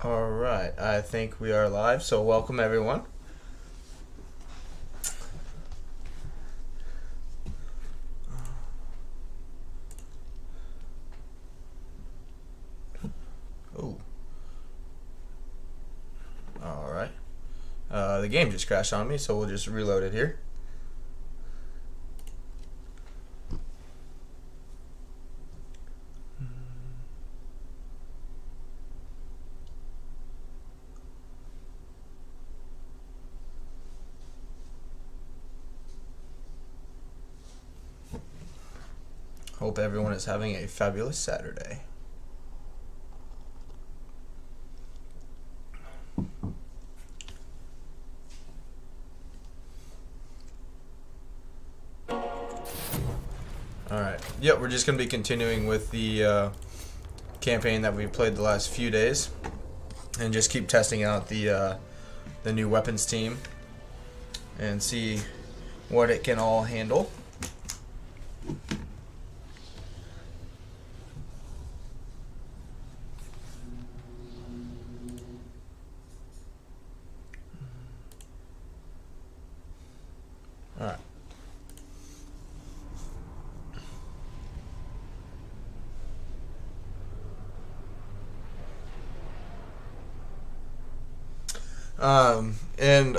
Alright, I think we are live, so welcome everyone. Oh. Alright. The game just crashed on me, so we'll just reload it here. Hope everyone is having a fabulous Saturday. Alright, yep, we're just going to be continuing with the campaign that we played the last few days. And just keep testing out the new weapons team. And see what it can all handle. Alright. And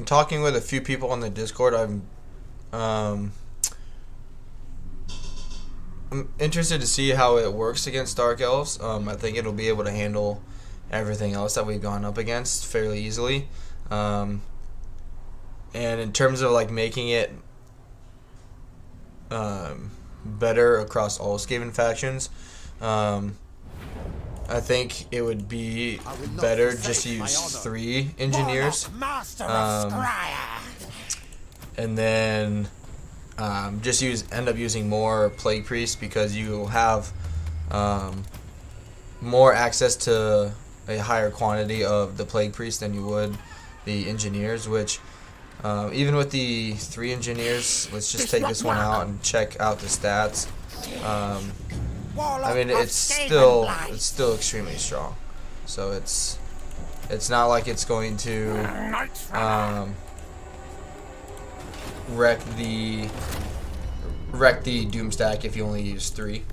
talking with a few people on the Discord, I'm interested to see how it works against Dark Elves. I think it'll be able to handle everything else that we've gone up against fairly easily. And in terms of like making it better across all Skaven factions, I think it would be better just to use 3 engineers, and then just end up using more plague priests, because you have more access to a higher quantity of the plague priests than you would the engineers, which even with the 3 engineers, let's just take this one out and check out the stats. I mean, it's still extremely strong. So it's not like it's going to wreck the doom stack if you only use 3.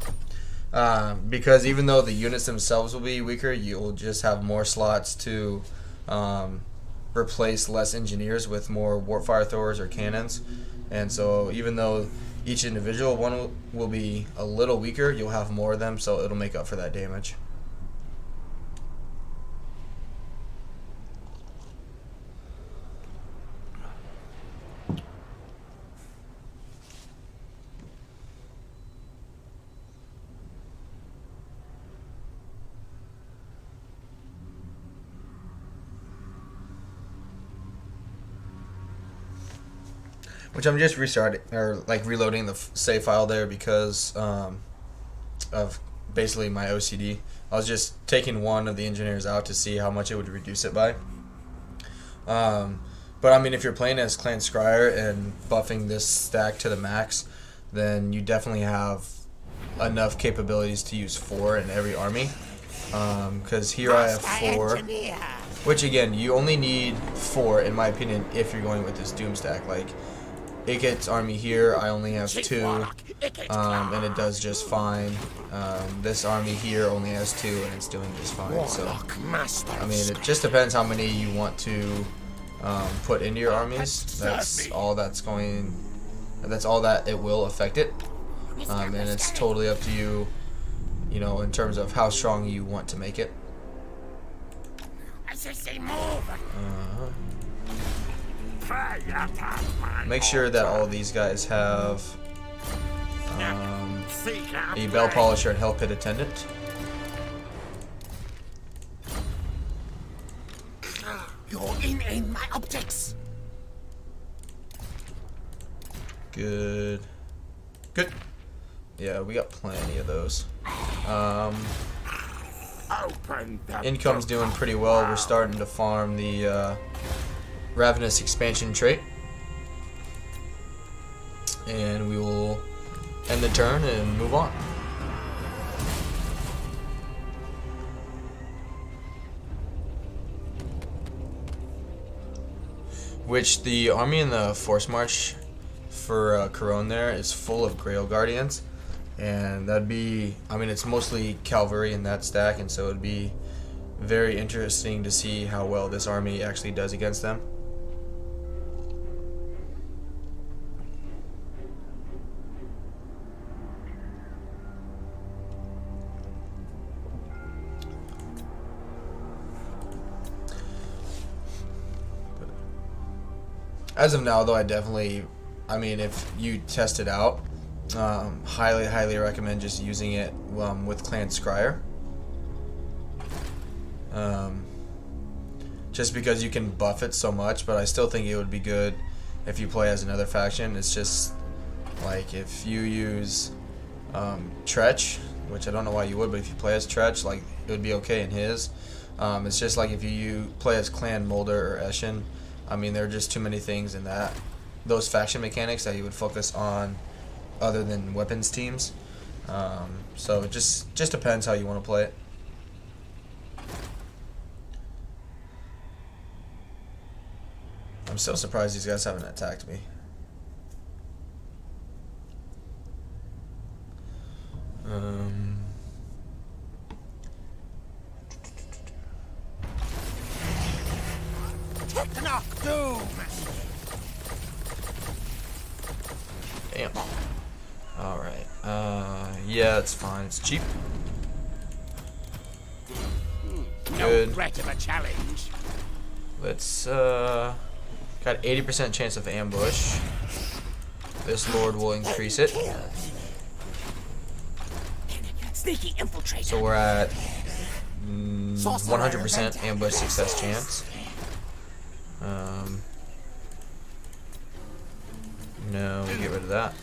Because even though the units themselves will be weaker, you'll just have more slots to replace less engineers with more warp fire throwers or cannons. And so even though each individual one will be a little weaker, you'll have more of them, so it'll make up for that damage. Which I'm just reloading the save file there because of basically my OCD. I was just taking one of the engineers out to see how much it would reduce it by. But I mean, if you're playing as Clan Scryer and buffing this stack to the max, then you definitely have enough capabilities to use 4 in every army. Because here I have 4, which again, you only need 4 in my opinion if you're going with this Doom stack. Like Ikit's army here, I only have 2, and it does just fine. This army here only has 2, and it's doing just fine. So, I mean, it just depends how many you want to put into your armies. That's all that it will affect it. And it's totally up to you, you know, in terms of how strong you want to make it. Make sure that all these guys have a bell polisher and hell pit attendant. You're in my objects. Good. Yeah, we got plenty of those. Income's doing pretty well. We're starting to farm the Ravenous expansion trait. And we will end the turn and move on. Which the army in the Force March for Corone there is full of Grail Guardians. And that'd be, I mean, it's mostly cavalry in that stack, and so it'd be very interesting to see how well this army actually does against them. As of now, though, I mean, if you test it out, highly recommend just using it with Clan Scryer. Just because you can buff it so much, but I still think it would be good if you play as another faction. It's just like if you use Tretch, which I don't know why you would, but if you play as Tretch, like it would be okay in his. It's just like if you play as Clan Mulder or Eshin. I mean, there are just too many things in those faction mechanics that you would focus on other than weapons teams. So it just depends how you want to play it. I'm still surprised these guys haven't attacked me. Technoc Doom! Damn. Alright. Yeah, it's fine. It's cheap. No threat of a challenge. Let's, got 80% chance of ambush. This Lord will increase it. Sneaky infiltrator. So we're at 100% ambush success chance. No, we get rid of that.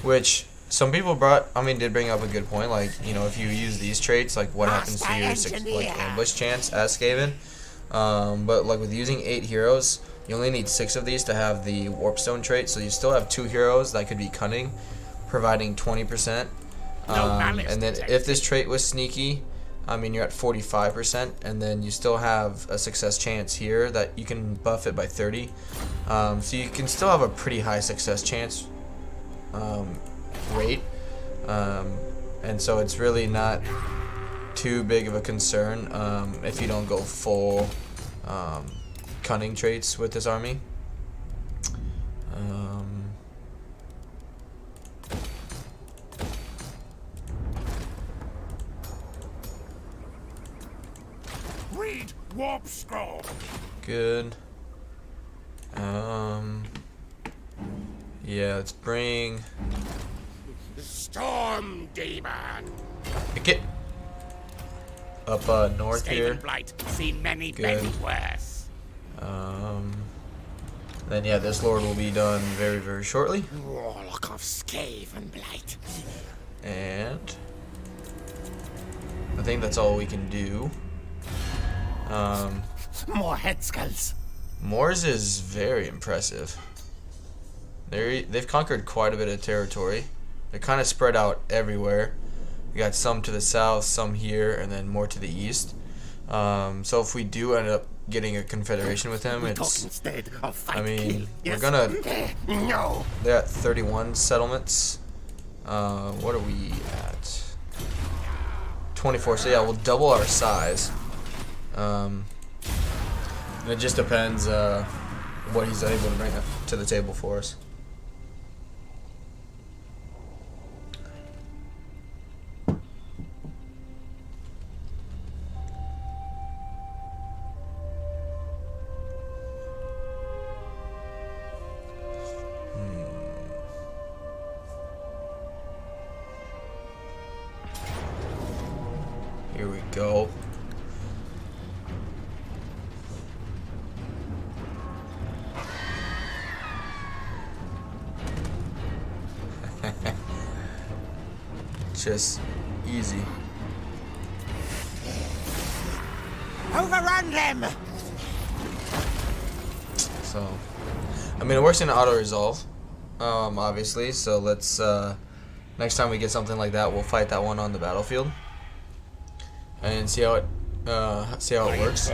Which some people did bring up a good point. Like, you know, if you use these traits, like what happens to your ambush chance as Skaven? But like with using 8 heroes, you only need 6 of these to have the Warpstone trait. So you still have 2 heroes that could be cunning, providing 20%. And then if this trait was sneaky, I mean, you're at 45%, and then you still have a success chance here that you can buff it by 30. So you can still have a pretty high success chance rate. And so it's really not too big of a concern if you don't go full cunning traits with this army. Read warp scroll. Good. Yeah, let's bring Storm Demon. Ikit up north here. Blight, seen many Good. worse. Then yeah, this Lord will be done very, very shortly. Warlock of Skaven Blight. And I think that's all we can do. More head skulls. Moors is very impressive. They've conquered quite a bit of territory. They're kind of spread out everywhere. We got some to the south, some here, and then more to the east. So if we do end up getting a confederation with him, it's, I mean, we're gonna, No. they're at 31 settlements. What are we at? 24, so yeah, we'll double our size. And it just depends what he's able to bring to the table for us. Here we go. Just easy. Overrun them. So, I mean, it works in auto resolve, obviously. So let's next time we get something like that, we'll fight that one on the battlefield and see how it works.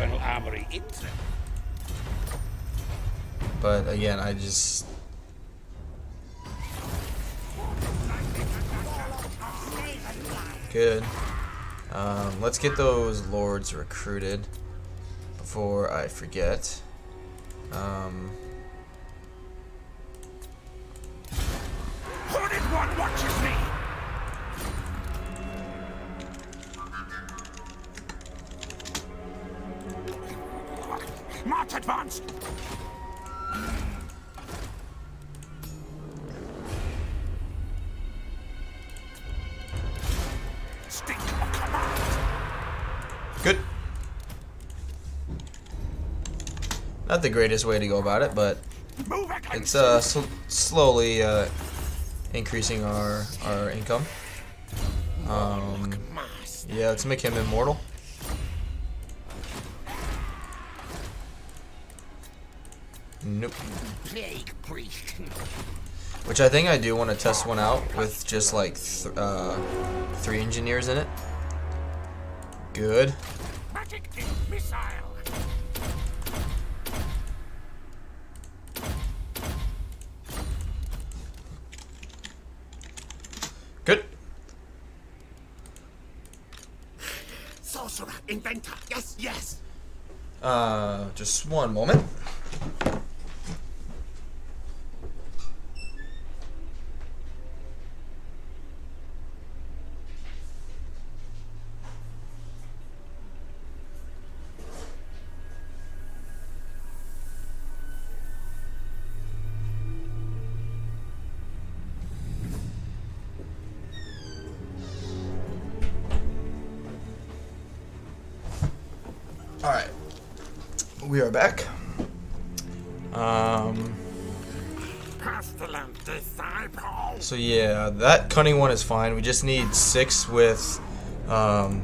But again, I just... Good. Let's get those lords recruited before I forget. Hooded one watches me. March advanced. Stick of command. Good. Not the greatest way to go about it, but Move against it's slowly increasing our income. master. Yeah, let's make him immortal. Nope. Plague priest. Which I think I do want to test one out with just like 3 engineers in it. Good. Magic missile. Good. Sorcerer, inventor. Yes, yes. Just one moment. Alright, we are back. Pestilent disciple. So yeah, that cunning one is fine. We just need 6 with the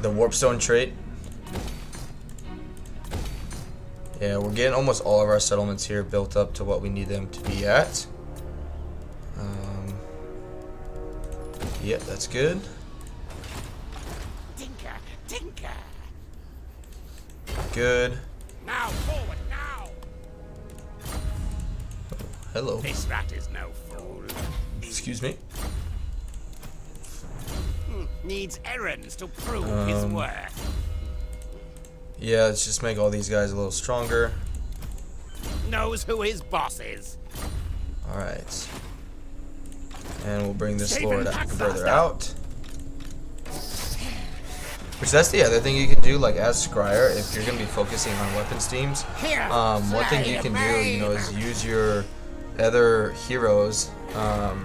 warpstone trait. Yeah, we're getting almost all of our settlements here built up to what we need them to be at. Yeah, that's good. Tinker, tinker. Good. Now forward, now. Hello. This rat is no fool. Excuse me. Needs errands to prove his worth. Yeah, let's just make all these guys a little stronger. Knows who his boss is. Alright. And we'll bring this Saving lord pack further faster. out. Which that's the other thing you can do, like as Scryer, if you're going to be focusing on weapons teams. Here, One thing you can do, is use your other heroes.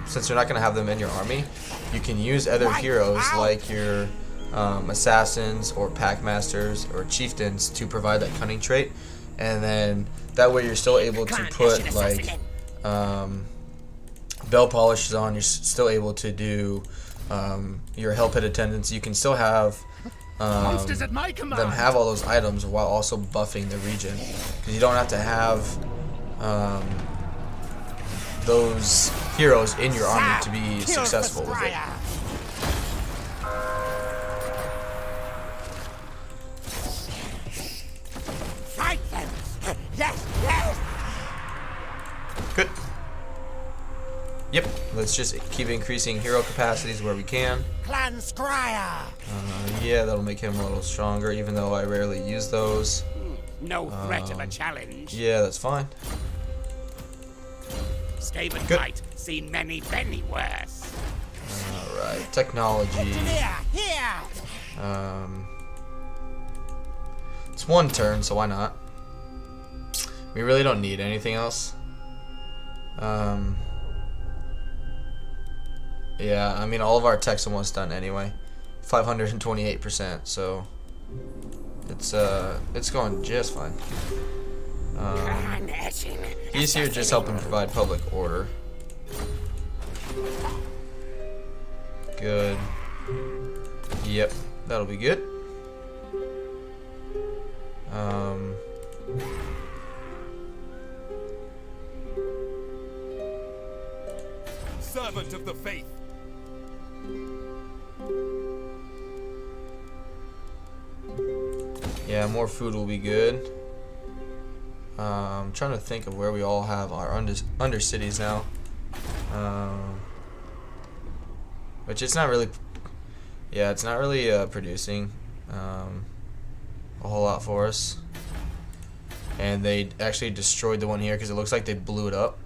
Since you're not going to have them in your army, you can use other heroes like your assassins or pack masters or chieftains to provide that cunning trait, and then that way you're still able to put like bell polishes on. You're still able to do your hellpit attendants. You can still have monsters at my command. them have all those items while also buffing the region, because you don't have to have those heroes in your army to be successful with it. Fight them. Yes, yes. Good. Yep. Let's just keep increasing hero capacities where we can. Clan Scryer. Yeah, that'll make him a little stronger, even though I rarely use those. No threat of a challenge. Yeah, that's fine. Skaven Good. Knight, seen many worse. Alright, technology. Here, here. It's one turn, so why not? We really don't need anything else. Yeah, I mean, all of our tech's almost done anyway. 528%, so it's going just fine. He's here just helping provide public order. Good. Yep, that'll be good. Servant of the faith. Yeah, more food will be good. I'm trying to think of where we all have our under cities now. Which it's not really, yeah, it's not really producing a whole lot for us. And they actually destroyed the one here because it looks like they blew it up.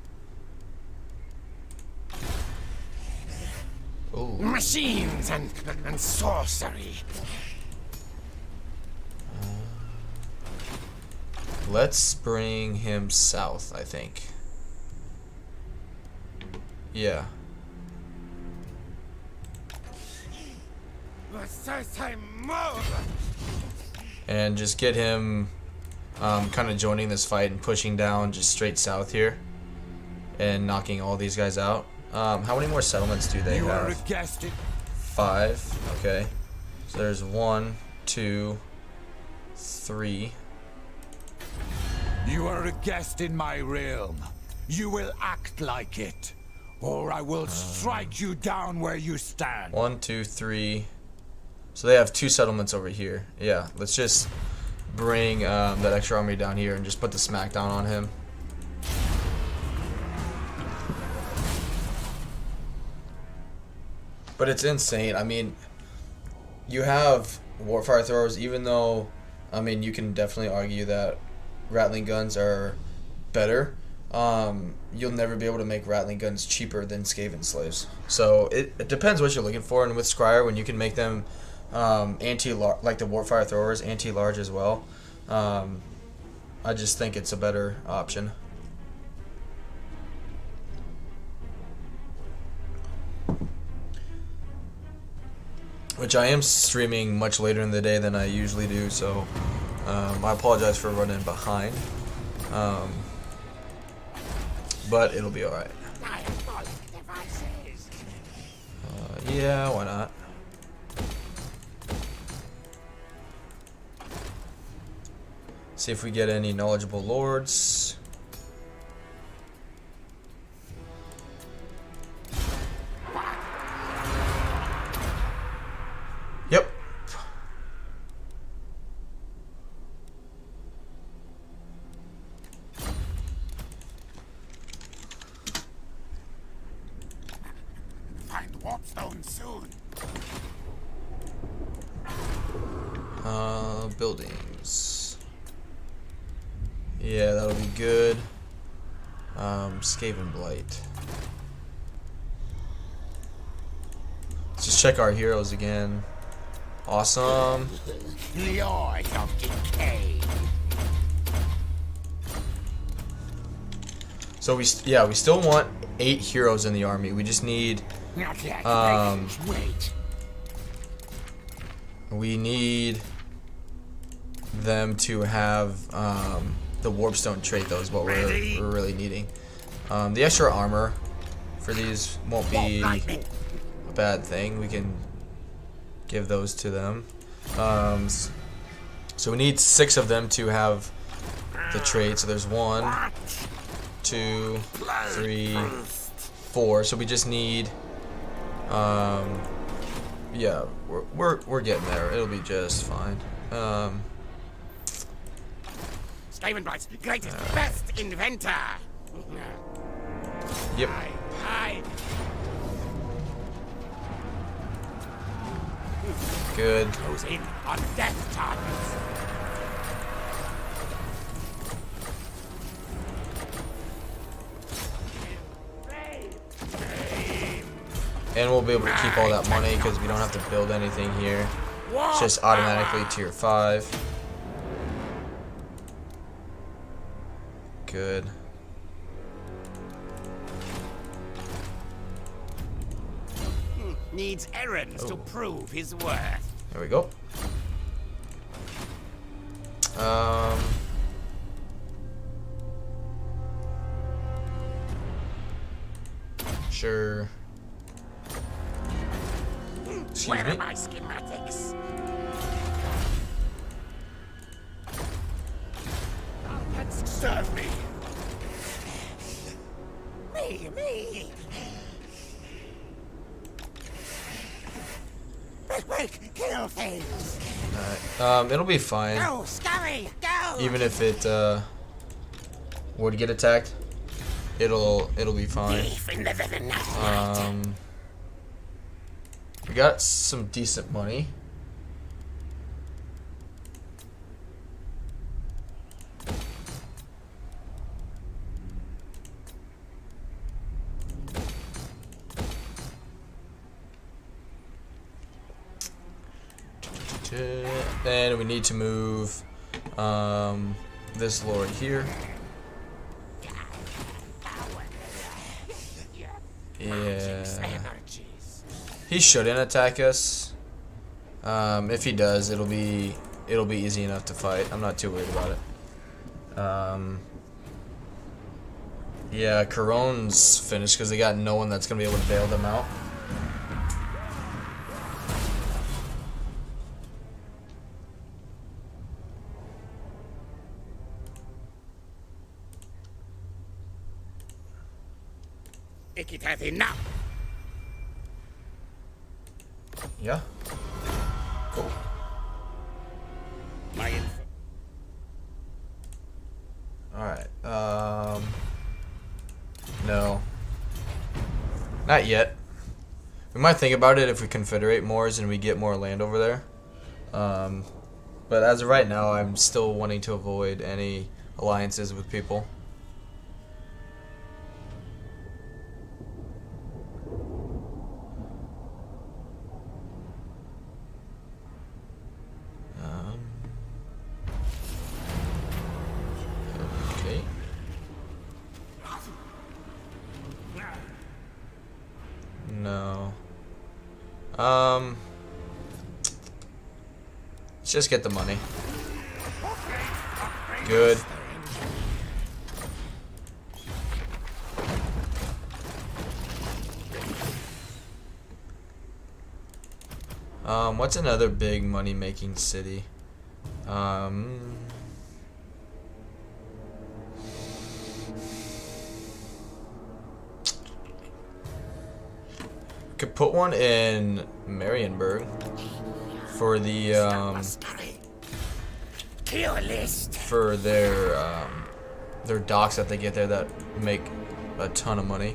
Ooh. Machines and sorcery. Let's bring him south, I think. Yeah. And just get him kind of joining this fight and pushing down just straight south here and knocking all these guys out. How many more settlements do they have? 5. Okay. So there's 1, 2, 3. You are a guest in my realm. You will act like it, or I will strike you down where you stand. 1, 2, 3. So they have 2 settlements over here. Yeah, let's just bring that extra army down here and just put the smackdown on him. But it's insane. I mean, you have warfire throwers, even though, I mean, you can definitely argue that Rattling guns are better. You'll never be able to make Rattling guns cheaper than Skaven slaves. So it depends what you're looking for. And with Scryer, when you can make them anti-large, like the warfire throwers, anti-large as well, I just think it's a better option. Which I am streaming much later in the day than I usually do, so I apologize for running behind. But it'll be alright. Yeah, why not? See if we get any knowledgeable lords. Yep. Find warpstone soon. Buildings. Yeah, that'll be good. Skaven Blight. Let's just check our heroes again. Awesome. The eye of decay. So we still want 8 heroes in the army. We just need Not yet. Wait. we need them to have the warpstone trait. Though is what we're really needing. The extra armor for these won't be a bad thing. We can give those to them. So we need 6 of them to have the trait. So there's 1, 2, 3, 4. So we just need yeah, we're getting there. It'll be just fine. Skaven Blight's greatest, best inventor. Yep. Aye. Good. Goes in on death targets. And we'll be able to keep all that money because we don't have to build anything here. It's just automatically tier 5. Good. Needs errands to prove his worth. There we go. Sure. Excuse Where me. are my schematics? Serve me. Me. Quick, kill things. Alright. It'll be fine. Go, scurry, go. Even if it would get attacked, it'll be fine. We got some decent money. And we need to move this lord here. Yeah. He shouldn't attack us. If he does, it'll be easy enough to fight. I'm not too worried about it. Yeah, Caron's finished because they got no one that's gonna be able to bail them out. Ikit has enough. Yeah. Cool. My info. Alright, no. Not yet. We might think about it if we confederate more and we get more land over there. But as of right now, I'm still wanting to avoid any alliances with people. Okay. No. Let's just get the money. Good. What's another big money-making city? Could put one in Marienburg for the for their docks that they get there that make a ton of money.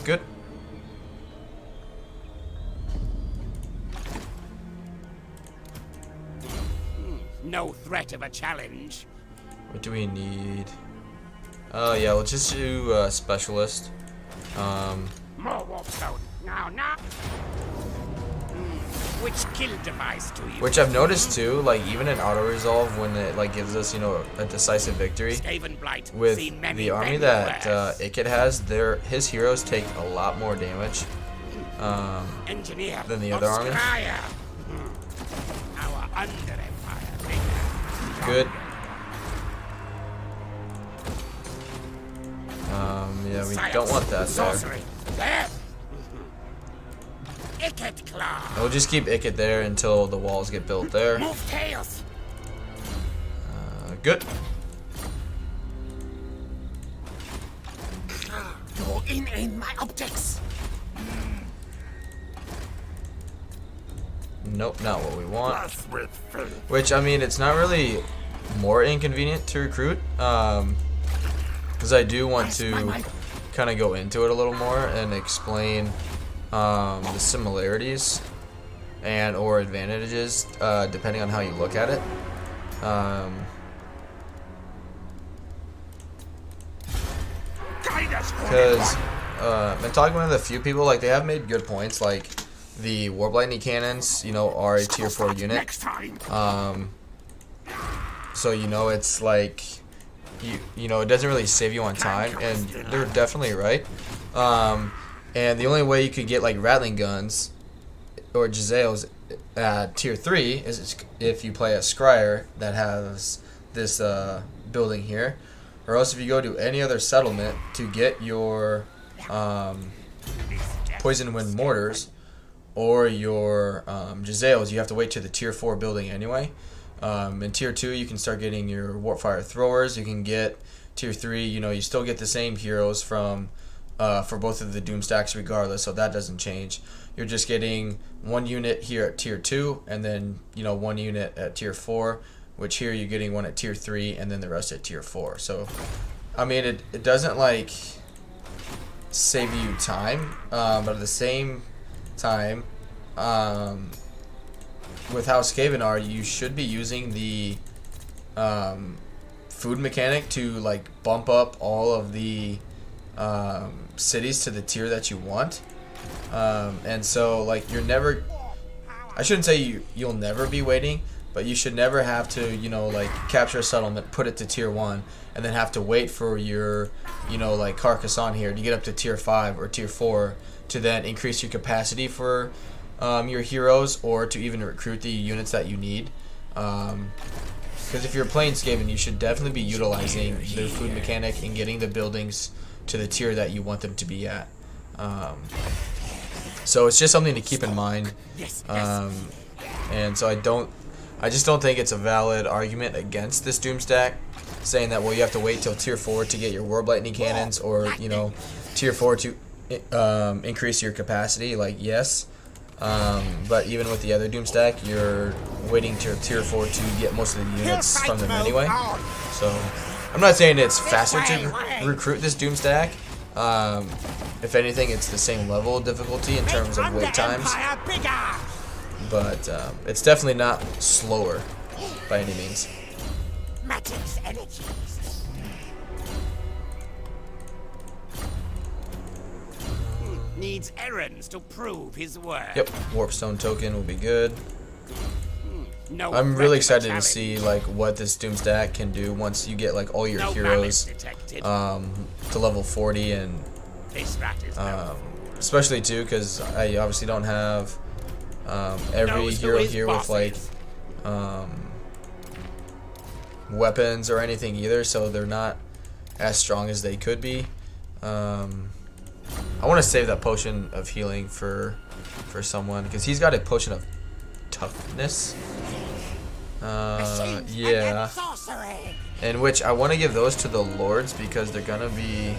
Good. No threat of a challenge. What do we need? Oh yeah, let's just do specialist. More warp zone. Now. Which kill device do you? Which I've noticed too, like even in auto resolve when it like gives us, you know, a decisive victory with the army that Ikit has, his heroes take a lot more damage than the other army. Our under empire. Good. Yeah, we don't want that there. Ikit claw. We'll just keep Ikit there until the walls get built there. Move tails. Good. Go in my objects. Nope, not what we want. Which, I mean, it's not really more inconvenient to recruit, because I do want to kind of go into it a little more and explain the similarities and or advantages depending on how you look at it. Because been talking with a few people, like they have made good points, like the Warp Lightning cannons, you know, are a tier 4 unit. So you know, it's like you know, it doesn't really save you on time, and they're definitely right. And the only way you could get like rattling guns or Jezzails at tier 3 is if you play a scryer that has this building here, or else if you go to any other settlement to get your poison wind mortars or your Jezzails, you have to wait to the tier 4 building anyway. In tier 2 you can start getting your warpfire throwers. You can get tier 3, you know, you still get the same heroes from for both of the doom stacks regardless, so that doesn't change. you're just getting 1 unit here at tier 2, and then 1 unit at tier 4, which here you're getting 1 at tier 3, and then the rest at tier 4. So I mean, it doesn't like save you time, but at the same time, with how Skaven are, you should be using the food mechanic to like bump up all of the cities to the tier that you want. And so like you're never, I shouldn't say you'll never be waiting, but you should never have to like capture a settlement, put it to tier 1, and then have to wait for your like Carcassonne here to get up to tier 5 or tier 4 to then increase your capacity for your heroes, or to even recruit the units that you need. Because if you're playing Skaven, you should definitely be utilizing their food mechanic and getting the buildings to the tier that you want them to be at. So it's just something to keep in mind. And so I just don't think it's a valid argument against this Doom stack, saying that, well, you have to wait till tier 4 to get your Warp Lightning cannons, or tier 4 to increase your capacity. Like, yes, but even with the other Doom stack, you're waiting till tier 4 to get most of the units from them anyway. So I'm not saying it's faster to recruit this Doom stack. If anything, it's the same level of difficulty in terms of wait times, but it's definitely not slower by any means. Needs errands to prove his worth. Yep, Warpstone token will be good. No, I'm really excited to see like what this Doom stack can do once you get like all your heroes to level 40, and especially too because I obviously don't have every hero here with like weapons or anything either, so they're not as strong as they could be. I want to save that potion of healing for someone, because he's got a potion of toughness. Yeah. In which I want to give those to the lords, because they're gonna be,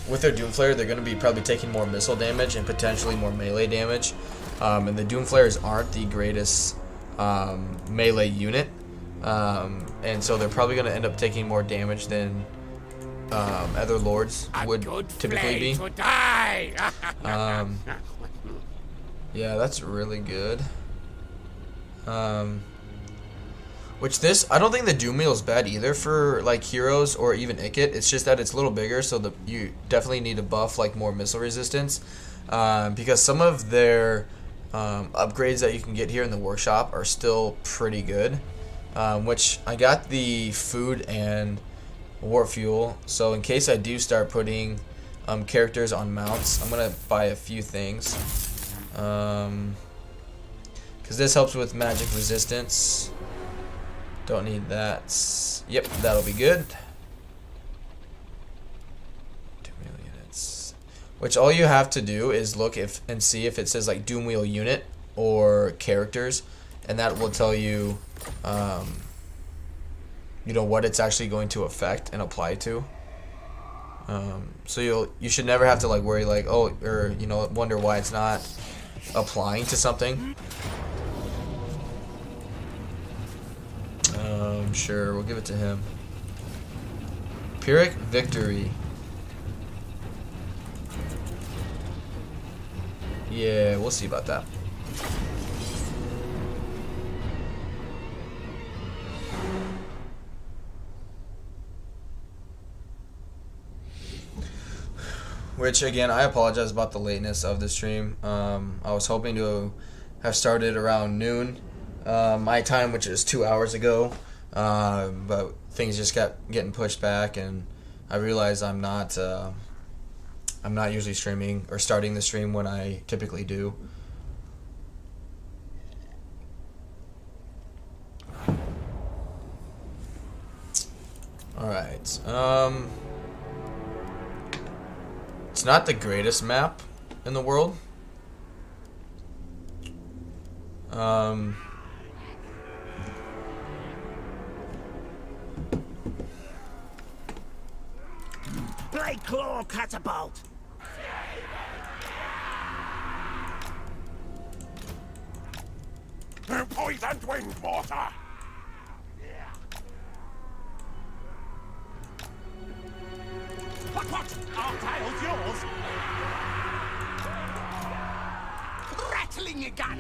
with their Doomflayer, they're gonna be probably taking more missile damage and potentially more melee damage. And the Doomflayers aren't the greatest melee unit, and so they're probably gonna end up taking more damage than other lords would typically be. Yeah, that's really good. Which this, I don't think the Doom Wheel is bad either for like heroes or even Ikit. It's just that it's a little bigger, so you definitely need to buff like more missile resistance, because some of their upgrades that you can get here in the workshop are still pretty good. Which I got the food and warp fuel, so in case I do start putting characters on mounts, I'm gonna buy a few things, because this helps with magic resistance. Don't need that. Yep, that'll be good. 2 units. Which all you have to do is look and see if it says like Doom Wheel unit or characters, and that will tell you what it's actually going to affect and apply to. So you should never have to like worry like, oh, or wonder why it's not applying to something. Sure, we'll give it to him. Pyrrhic Victory. Yeah, we'll see about that. Which, again, I apologize about the lateness of the stream. I was hoping to have started around noon my time, which is 2 hours ago, but things just kept getting pushed back, and I realized I'm not usually streaming or starting the stream when I typically do. All right. It's not the greatest map in the world. Blade Claw Catapult. poisoned wind water. What? Our tile's yours? Rattling your gun!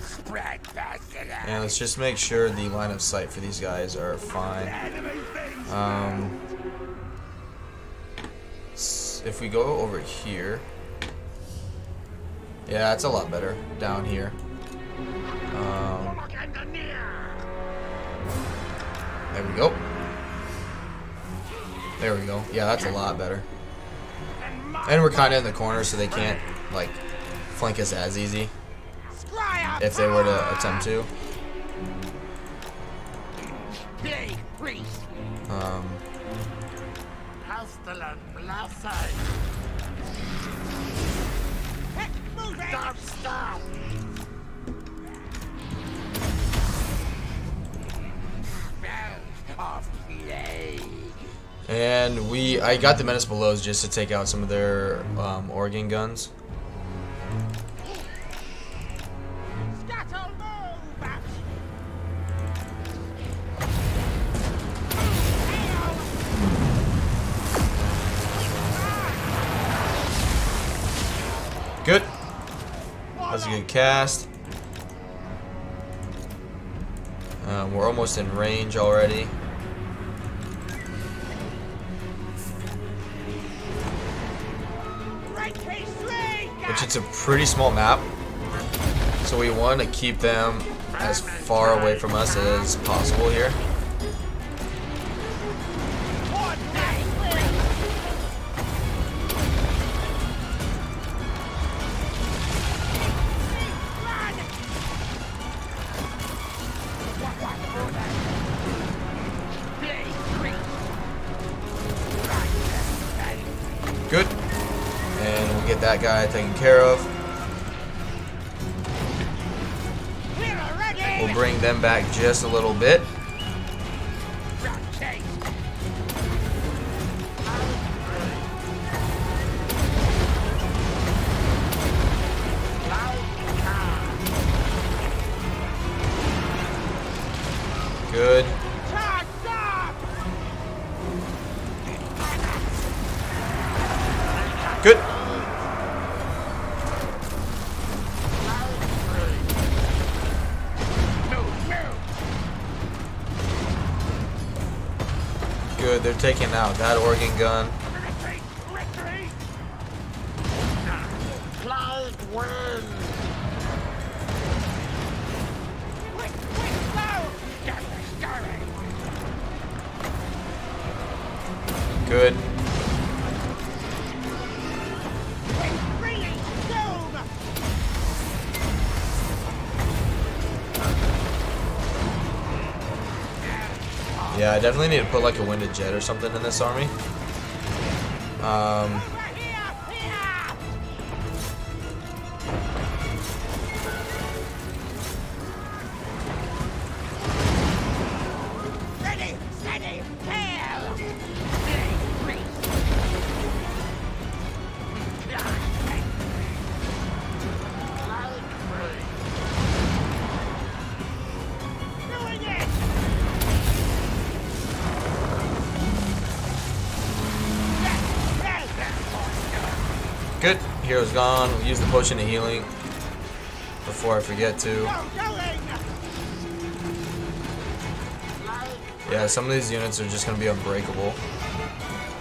Spread that. And let's just make sure the line of sight for these guys are fine. If we go over here, yeah, it's a lot better down here. There we go. There we go. Yeah, that's a lot better. And we're kind of in the corner, so they can't like flank us as easy if they were to attempt to. Stop! And I got the Menace Belows just to take out some of their organ guns. Good. That's a good cast. We're almost in range already. Which it's a pretty small map, so we want to keep them as far away from us as possible here. Good. And we'll get that guy taken care of. We'll bring them back just a little bit. Good. Good. Good, they're taking out that organ gun. Good. Yeah, I definitely need to put like a winded jet or something in this army. Good. Hero's gone. We'll use the potion of healing before I forget to. Yeah, some of these units are just going to be unbreakable.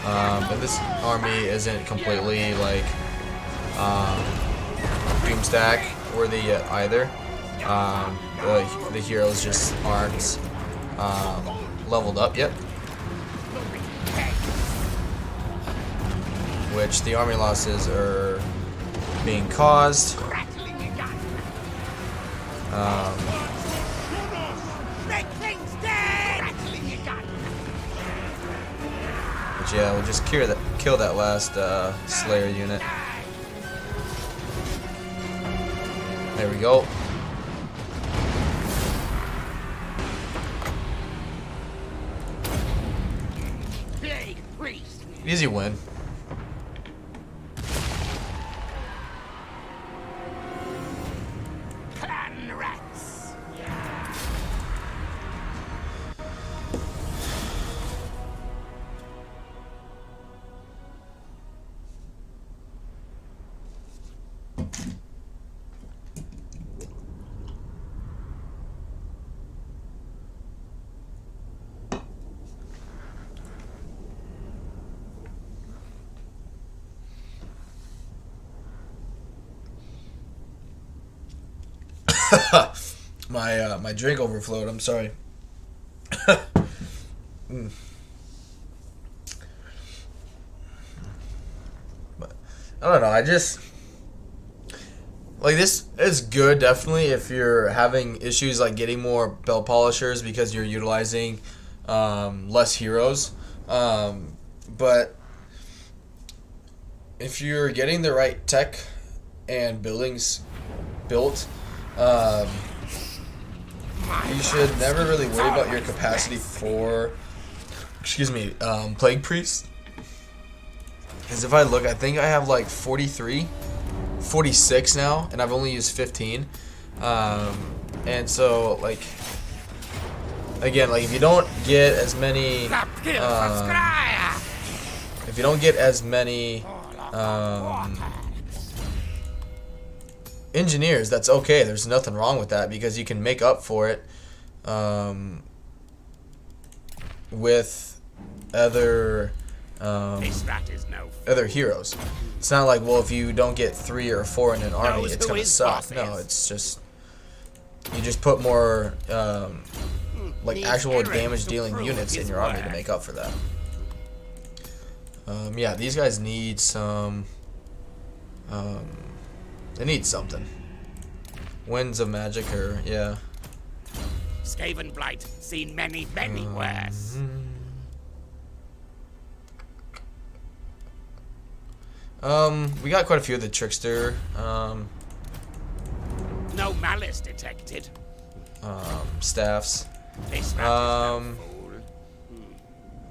But this army isn't completely like Doomstack worthy yet either. The heroes just aren't leveled up yet. Which the army losses are being caused. But yeah, we'll just kill that last Slayer unit. There we go. Easy win. My drink overflowed. I'm sorry. But I don't know. I just like this is good definitely if you're having issues like getting more belt polishers because you're utilizing less heroes. But if you're getting the right tech and buildings built, you should never really worry about your capacity for, Plague Priest. Because if I look, I think I have like 43, 46 now, and I've only used 15. And so, like, again, like if you don't get as many, engineers, that's okay. There's nothing wrong with that because you can make up for it with other other heroes. It's not like, well, if you don't get 3 or 4 in an army, it's gonna suck. No, it's just you just put more like actual damage dealing units in your army to make up for that. Yeah, these guys need some. They need something. Winds of Magic, or yeah. Skaven Blight, seen many, many worse. We got quite a few of the Trickster. No malice detected. Staffs. This rat is no fool.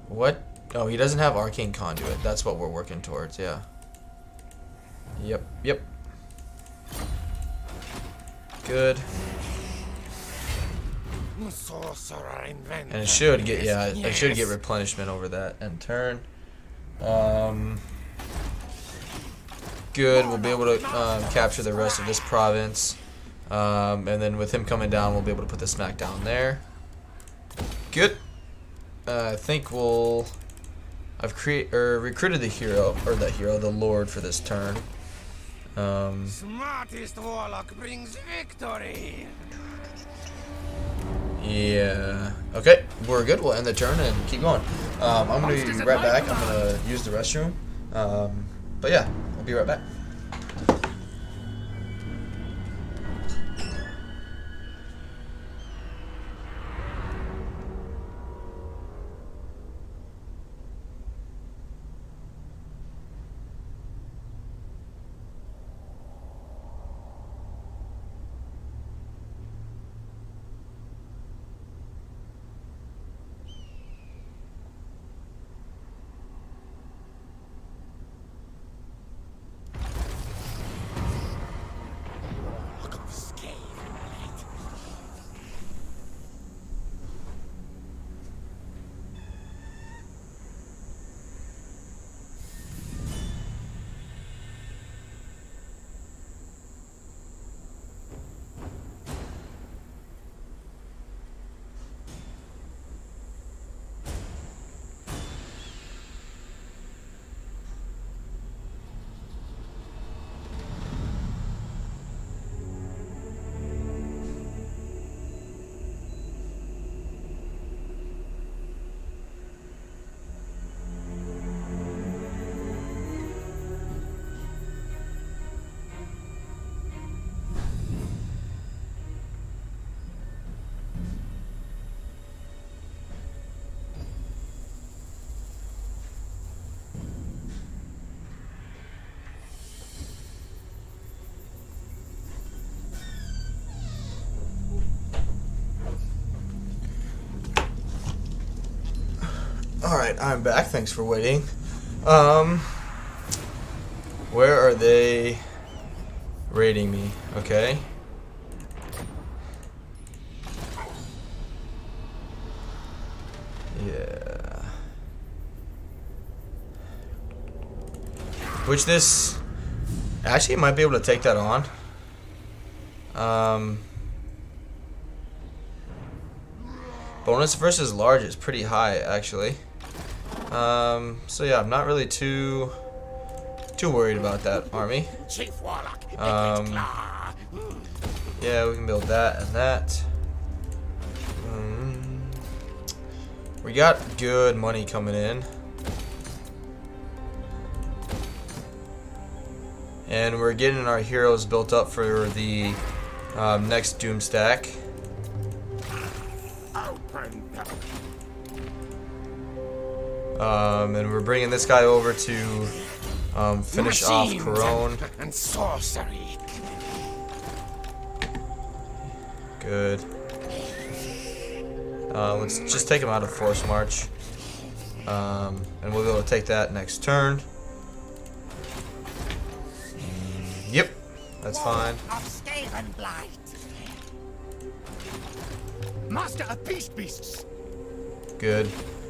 What? Oh, he doesn't have Arcane Conduit. That's what we're working towards. Yeah. Yep. Good. And it should get, it should get replenishment over that end turn. Good. We'll be able to capture the rest of this province, and then with him coming down, we'll be able to put the smack down there. Good. I think I've recruited the hero, the Lord, for this turn. Smartest warlock brings victory. Yeah. Okay, we're good. We'll end the turn and keep going. I'm gonna be right back. I'm gonna use the restroom. But yeah, I'll be right back. Alright, I'm back. Thanks for waiting. Where are they raiding me? Okay. Yeah. Which this... Actually, might be able to take that on. Bonus versus large is pretty high, actually. So yeah, I'm not really too worried about that army. Chief Warlock, Yeah, Yeah, we can build that and that. We got good money coming in. And we're getting our heroes built up for the next Doom stack. And we're bringing this guy over to finish off Corone. And sorcery. Good. Let's just take him out of Force March. And we'll be able to take that next turn. Yep, that's fine. Master of Beasts. Good.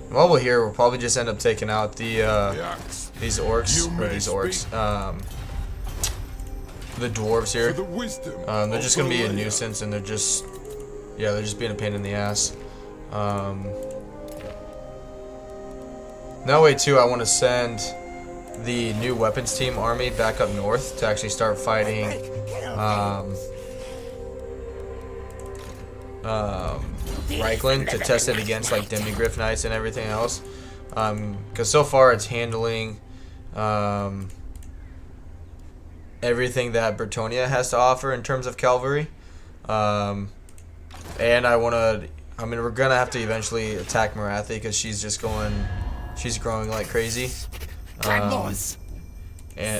While we're here, we'll probably just end up taking out the these orcs, the dwarves here. They're just gonna be a nuisance, and they're just being a pain in the ass. That way too, I want to send the new weapons team army back up north to actually start fighting Reichland, to test it against like Demigryph Knights and everything else, because so far it's handling everything that Bretonia has to offer in terms of cavalry, and we're gonna have to eventually attack Marathi because she's growing like crazy. And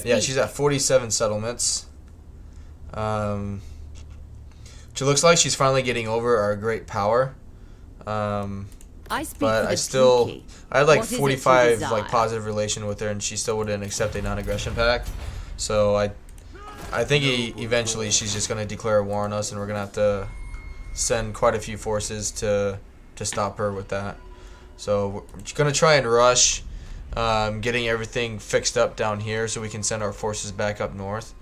yeah, she's at 47 settlements. Which looks like she's finally getting over our great power. But I had like 45 like positive relation with her, and she still wouldn't accept a non-aggression pact. So I think eventually she's just gonna declare war on us, and we're gonna have to send quite a few forces to stop her with that. So we're gonna try and rush getting everything fixed up down here so we can send our forces back up north.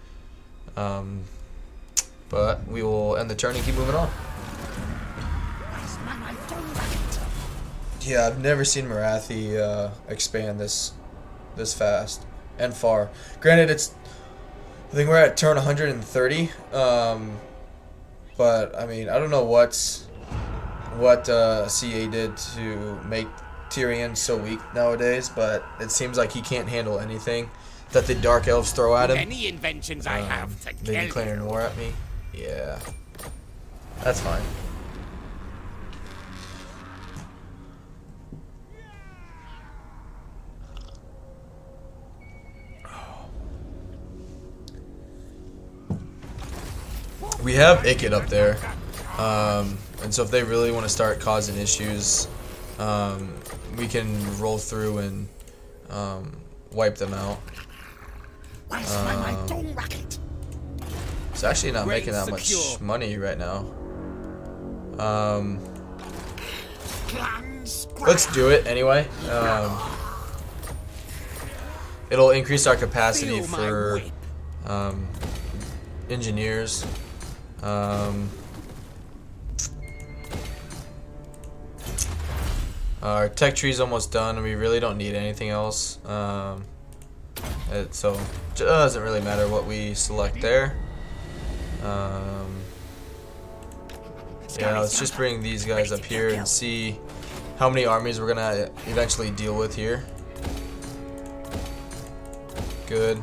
But we will end the turn and keep moving on. Yeah, I've never seen Marathi expand this fast and far. Granted, I think we're at turn 130. But I mean, I don't know what CA did to make Tyrion so weak nowadays, but it seems like he can't handle anything that the Dark Elves throw at him. Any inventions I have to they declaring war at me. Yeah, that's fine. We have Ikit up there, and so if they really want to start causing issues, we can roll through and wipe them out. It's actually not making that much money right now. Let's do it anyway. It'll increase our capacity for engineers. Our tech tree is almost done. We really don't need anything else. So it doesn't really matter what we select there. Yeah, let's just bring these guys up here and see how many armies we're gonna eventually deal with here. Good.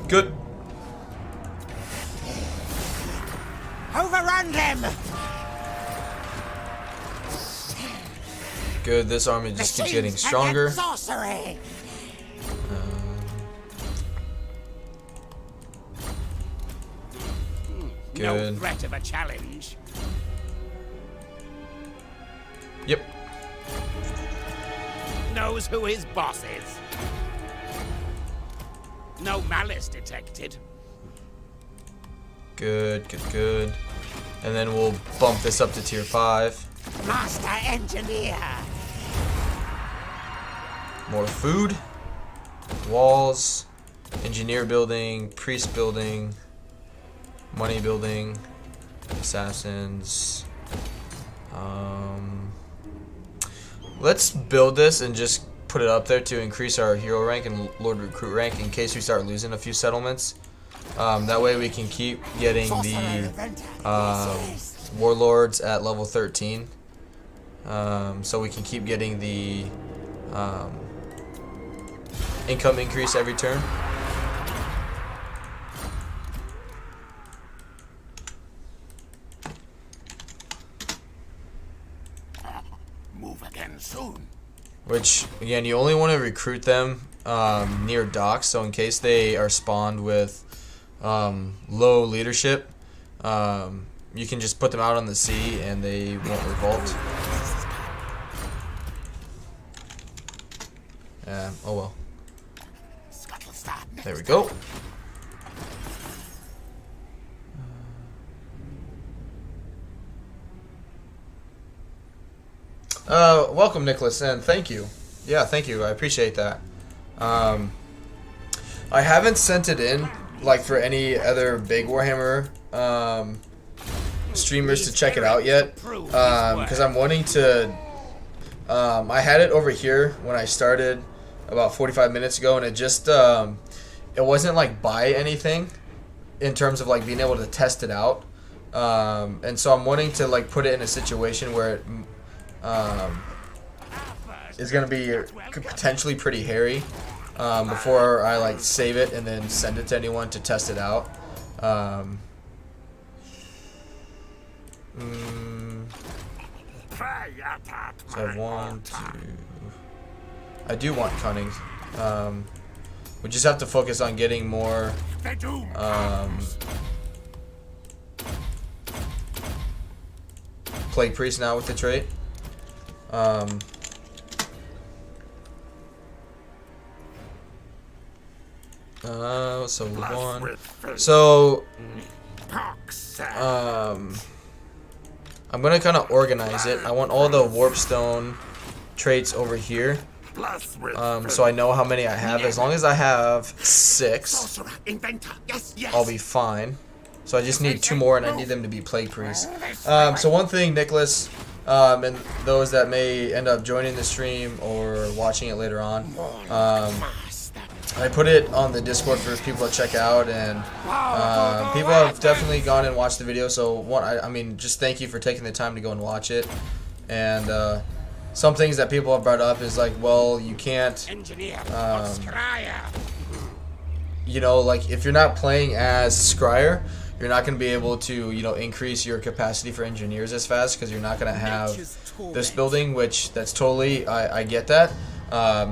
Good. overrun them. Good. This army just keeps getting stronger. Sorcery. No Good. threat of a challenge. Yep. Knows who his boss is. No malice detected. Good, good, good. And then we'll bump this up to tier 5. Master engineer. More food. Walls. Engineer building. Priest building. Money building. Assassins. Let's build this and just put it up there to increase our hero rank and lord recruit rank in case we start losing a few settlements. That way we can keep getting the warlords at level 13. So we can keep getting the income increase every turn. Move again soon. Which, again, you only want to recruit them near docks, so in case they are spawned with low leadership, you can just put them out on the sea and they won't revolt. Yeah, oh well. There we go. Welcome, Nicholas, and thank you. Yeah, thank you. I appreciate that. I haven't sent it in, like, for any other big Warhammer streamers to check it out yet, because I'm wanting to. I had it over here when I started about 45 minutes ago, and it just it wasn't like buy anything in terms of like being able to test it out, and so I'm wanting to like put it in a situation where it is going to be potentially pretty hairy before I like save it and then send it to anyone to test it out. So I have 1, 2. I do want cunning. We just have to focus on getting more Plague Priest now with the trait. So 1. So I'm gonna kind of organize it. I want all the warpstone traits over here. So I know how many I have. As long as I have 6, I'll be fine. So I just need 2 more, and I need them to be Plague Priests. So one thing, Nicholas, and those that may end up joining the stream or watching it later on, I put it on the Discord for people to check out, and people have definitely gone and watched the video. So I mean, just thank you for taking the time to go and watch it. And some things that people have brought up is like, well, you can't, you know, like if you're not playing as Scryer, you're not going to be able to, you know, increase your capacity for engineers as fast because you're not going to have this building, which that's totally, I get that.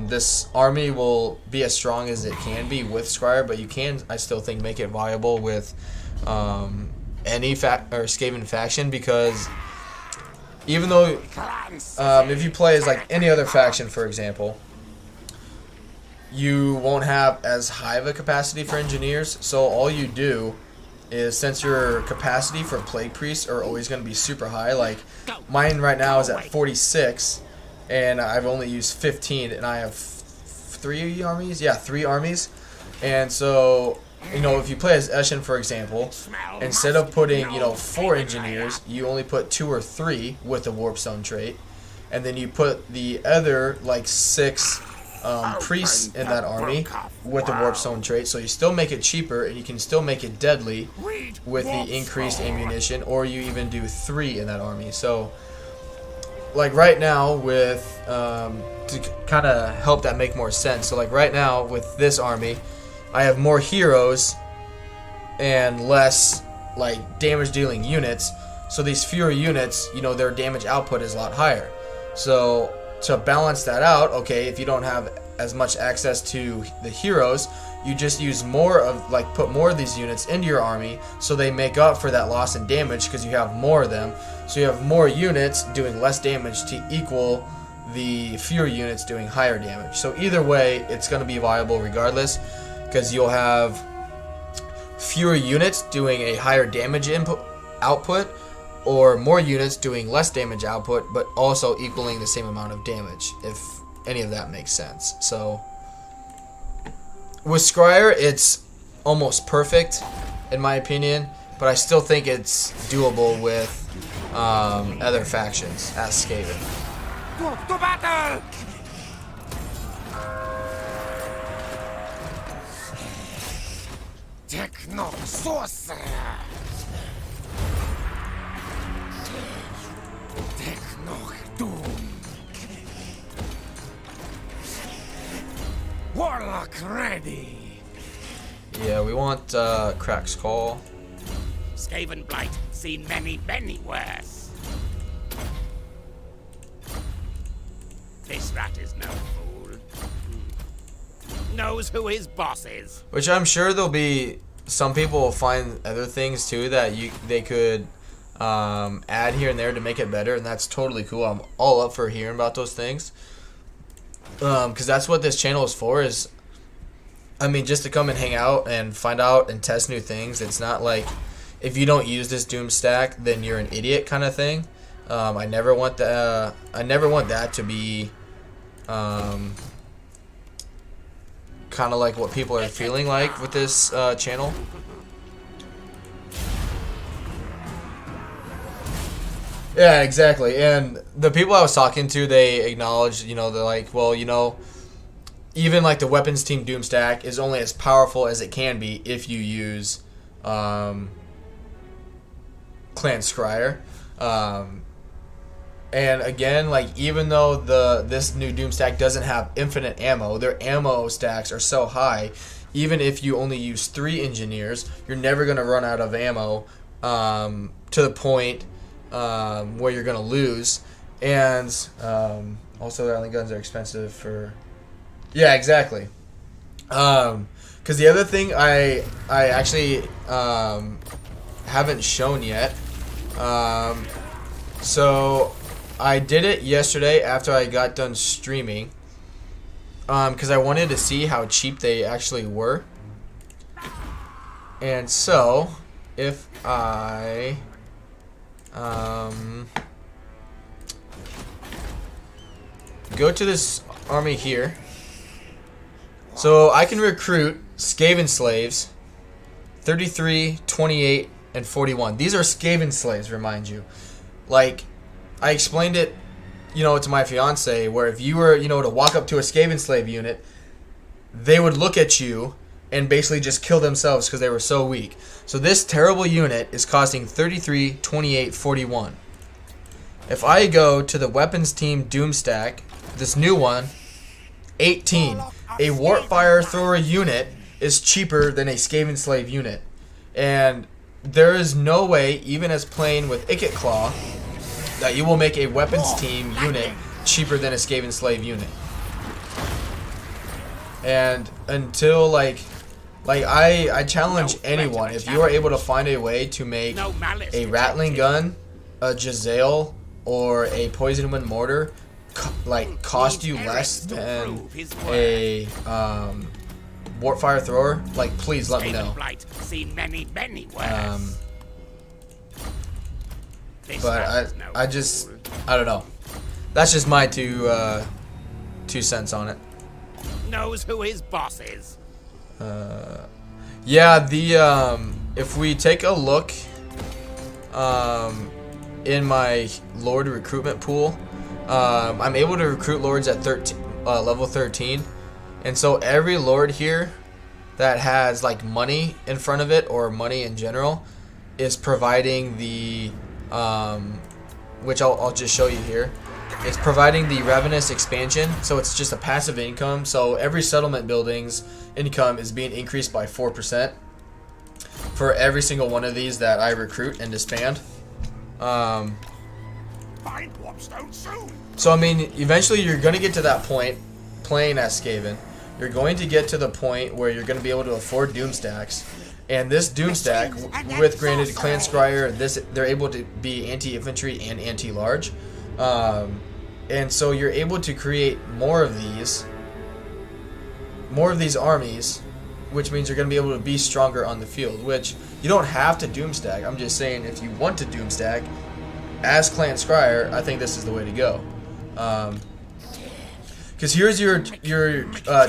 This army will be as strong as it can be with Scryer, but you can, I still think, make it viable with any Skaven faction, because even though if you play as like any other faction, for example, you won't have as high of a capacity for engineers. So all you do is, since your capacity for Plague Priests are always going to be super high, like mine right now is at 46, and I've only used 15, and I have 3 armies? Yeah, 3 armies. And so, you know, if you play as Eshin, for example, instead of putting, you know, 4 engineers, you only put 2 or 3 with the Warpstone trait, and then you put the other, like, 6 priests in that army with the Warpstone trait, so you still make it cheaper, and you can still make it deadly with the increased ammunition, or you even do 3 in that army. So, like right now with, to kind of help that make more sense, so like right now with this army, I have more heroes and less like damage dealing units, so these fewer units, you know, their damage output is a lot higher. So to balance that out, okay, if you don't have as much access to the heroes, you just use more of, like, put more of these units into your army so they make up for that loss in damage because you have more of them. So you have more units doing less damage to equal the fewer units doing higher damage. So either way, it's going to be viable regardless, because you'll have fewer units doing a higher damage output, or more units doing less damage output, but also equaling the same amount of damage, if any of that makes sense. So with Scryer, it's almost perfect in my opinion, but I still think it's doable with other factions as Skaven. To battle! noch sorcerer. Denk noch doom. Warlock ready. Yeah, we want Crack's Call. Skaven Blight, seen many, many worse. This rat is no fool. Knows who his boss is. Which I'm sure there'll be some people will find other things too that they could add here and there to make it better, and that's totally cool. I'm all up for hearing about those things. Because that's what this channel is for, is I mean, just to come and hang out and find out and test new things. It's not like if you don't use this Doom stack, then you're an idiot kind of thing. I never want that. I never want that to be kind of like what people are feeling like with this channel. Yeah, exactly. And the people I was talking to, they acknowledged, you know, they're like, well, you know, even like the weapons team Doom stack is only as powerful as it can be if you use Clan Scryer. And again, like, even though this new Doom stack doesn't have infinite ammo, their ammo stacks are so high, even if you only use 3 engineers, you're never going to run out of ammo to the point where you're going to lose. And also, the Rattling guns are expensive for... Yeah, exactly. Because the other thing I actually haven't shown yet. So I did it yesterday after I got done streaming. Because I wanted to see how cheap they actually were. And so, if I... go to this army here. So I can recruit Skaven slaves 33, 28, and 41. These are Skaven slaves, remind you. Like, I explained it, you know, to my fiance, where if you were, you know, to walk up to a Skaven slave unit, they would look at you and basically just kill themselves because they were so weak. So this terrible unit is costing 33, 28, 41. If I go to the weapons team Doom stack, this new one, 18. A Warpfire Thrower unit is cheaper than a Skaven Slave unit. And there is no way, even as playing with Ikit Claw, that you will make a weapons team unit cheaper than a Skaven Slave unit. And until, like I challenge anyone, if you are able to find a way to make a Rattling gun, a Jezzail, or a Poison Wind Mortar cost you less than a Warpfire Thrower, like, please let me know. But I don't know. That's just my 2 cents on it. Knows who his boss is. Yeah, if we take a look in my Lord recruitment pool, I'm able to recruit Lords at level 13, and so every Lord here that has like money in front of it, or money in general, is providing the which I'll just show you here. It's providing the Ravenous expansion, so it's just a passive income. So every settlement building's income is being increased by 4% for every single one of these that I recruit and disband. So I mean, eventually you're going to get to that point playing as Skaven. You're going to get to the point where you're going to be able to afford Doom stacks. And this Doom stack, with granted Clan Scryer, they're able to be anti-infantry and anti-large. And so you're able to create more of these armies, which means you're going to be able to be stronger on the field, which you don't have to Doom stack. I'm just saying, if you want to Doom stack as Clan Scryer, I think this is the way to go. Because here's your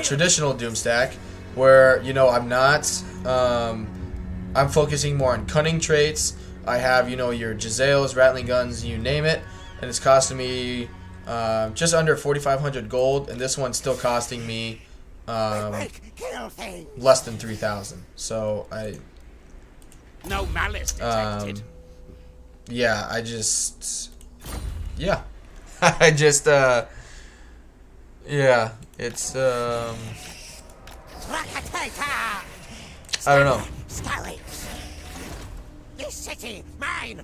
traditional Doom stack, where, you know, I'm not, I'm focusing more on cunning traits. I have, you know, your Jezzails, Rattling guns, you name it, and it's costing me just under 4,500 gold, and this one's still costing me less than 3,000. So No malice detected. Yeah, I just, yeah, I just, yeah, it's, I don't know. Scourge. This city, mine.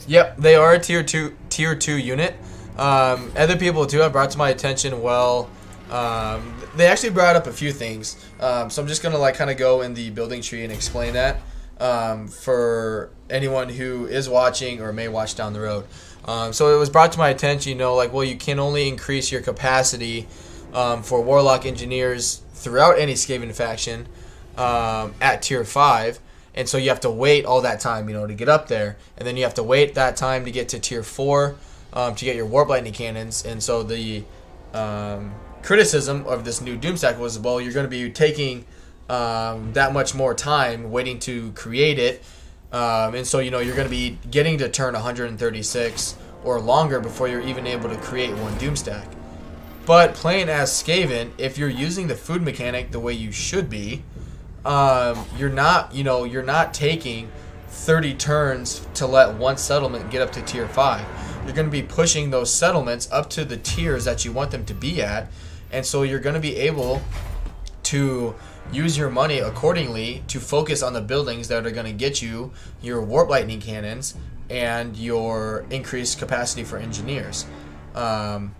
Yep, they are a tier two unit. Other people too have brought to my attention. Well, they actually brought up a few things. So I'm just gonna like kind of go in the building tree and explain that for anyone who is watching or may watch down the road. So it was brought to my attention, you know, like, well, you can only increase your capacity for Warlock engineers throughout any Skaven faction at tier 5. And so you have to wait all that time, you know, to get up there. And then you have to wait that time to get to tier 4 to get your Warp Lightning Cannons. And so the criticism of this new Doomstack was, well, you're going to be taking that much more time waiting to create it. And so, you know, you're going to be getting to turn 136 or longer before you're even able to create one Doomstack. But playing as Skaven, if you're using the food mechanic the way you should be, you're not taking 30 turns to let one settlement get up to tier 5. You're going to be pushing those settlements up to the tiers that you want them to be at, and so you're going to be able to use your money accordingly to focus on the buildings that are going to get you your Warp Lightning Cannons and your increased capacity for engineers. And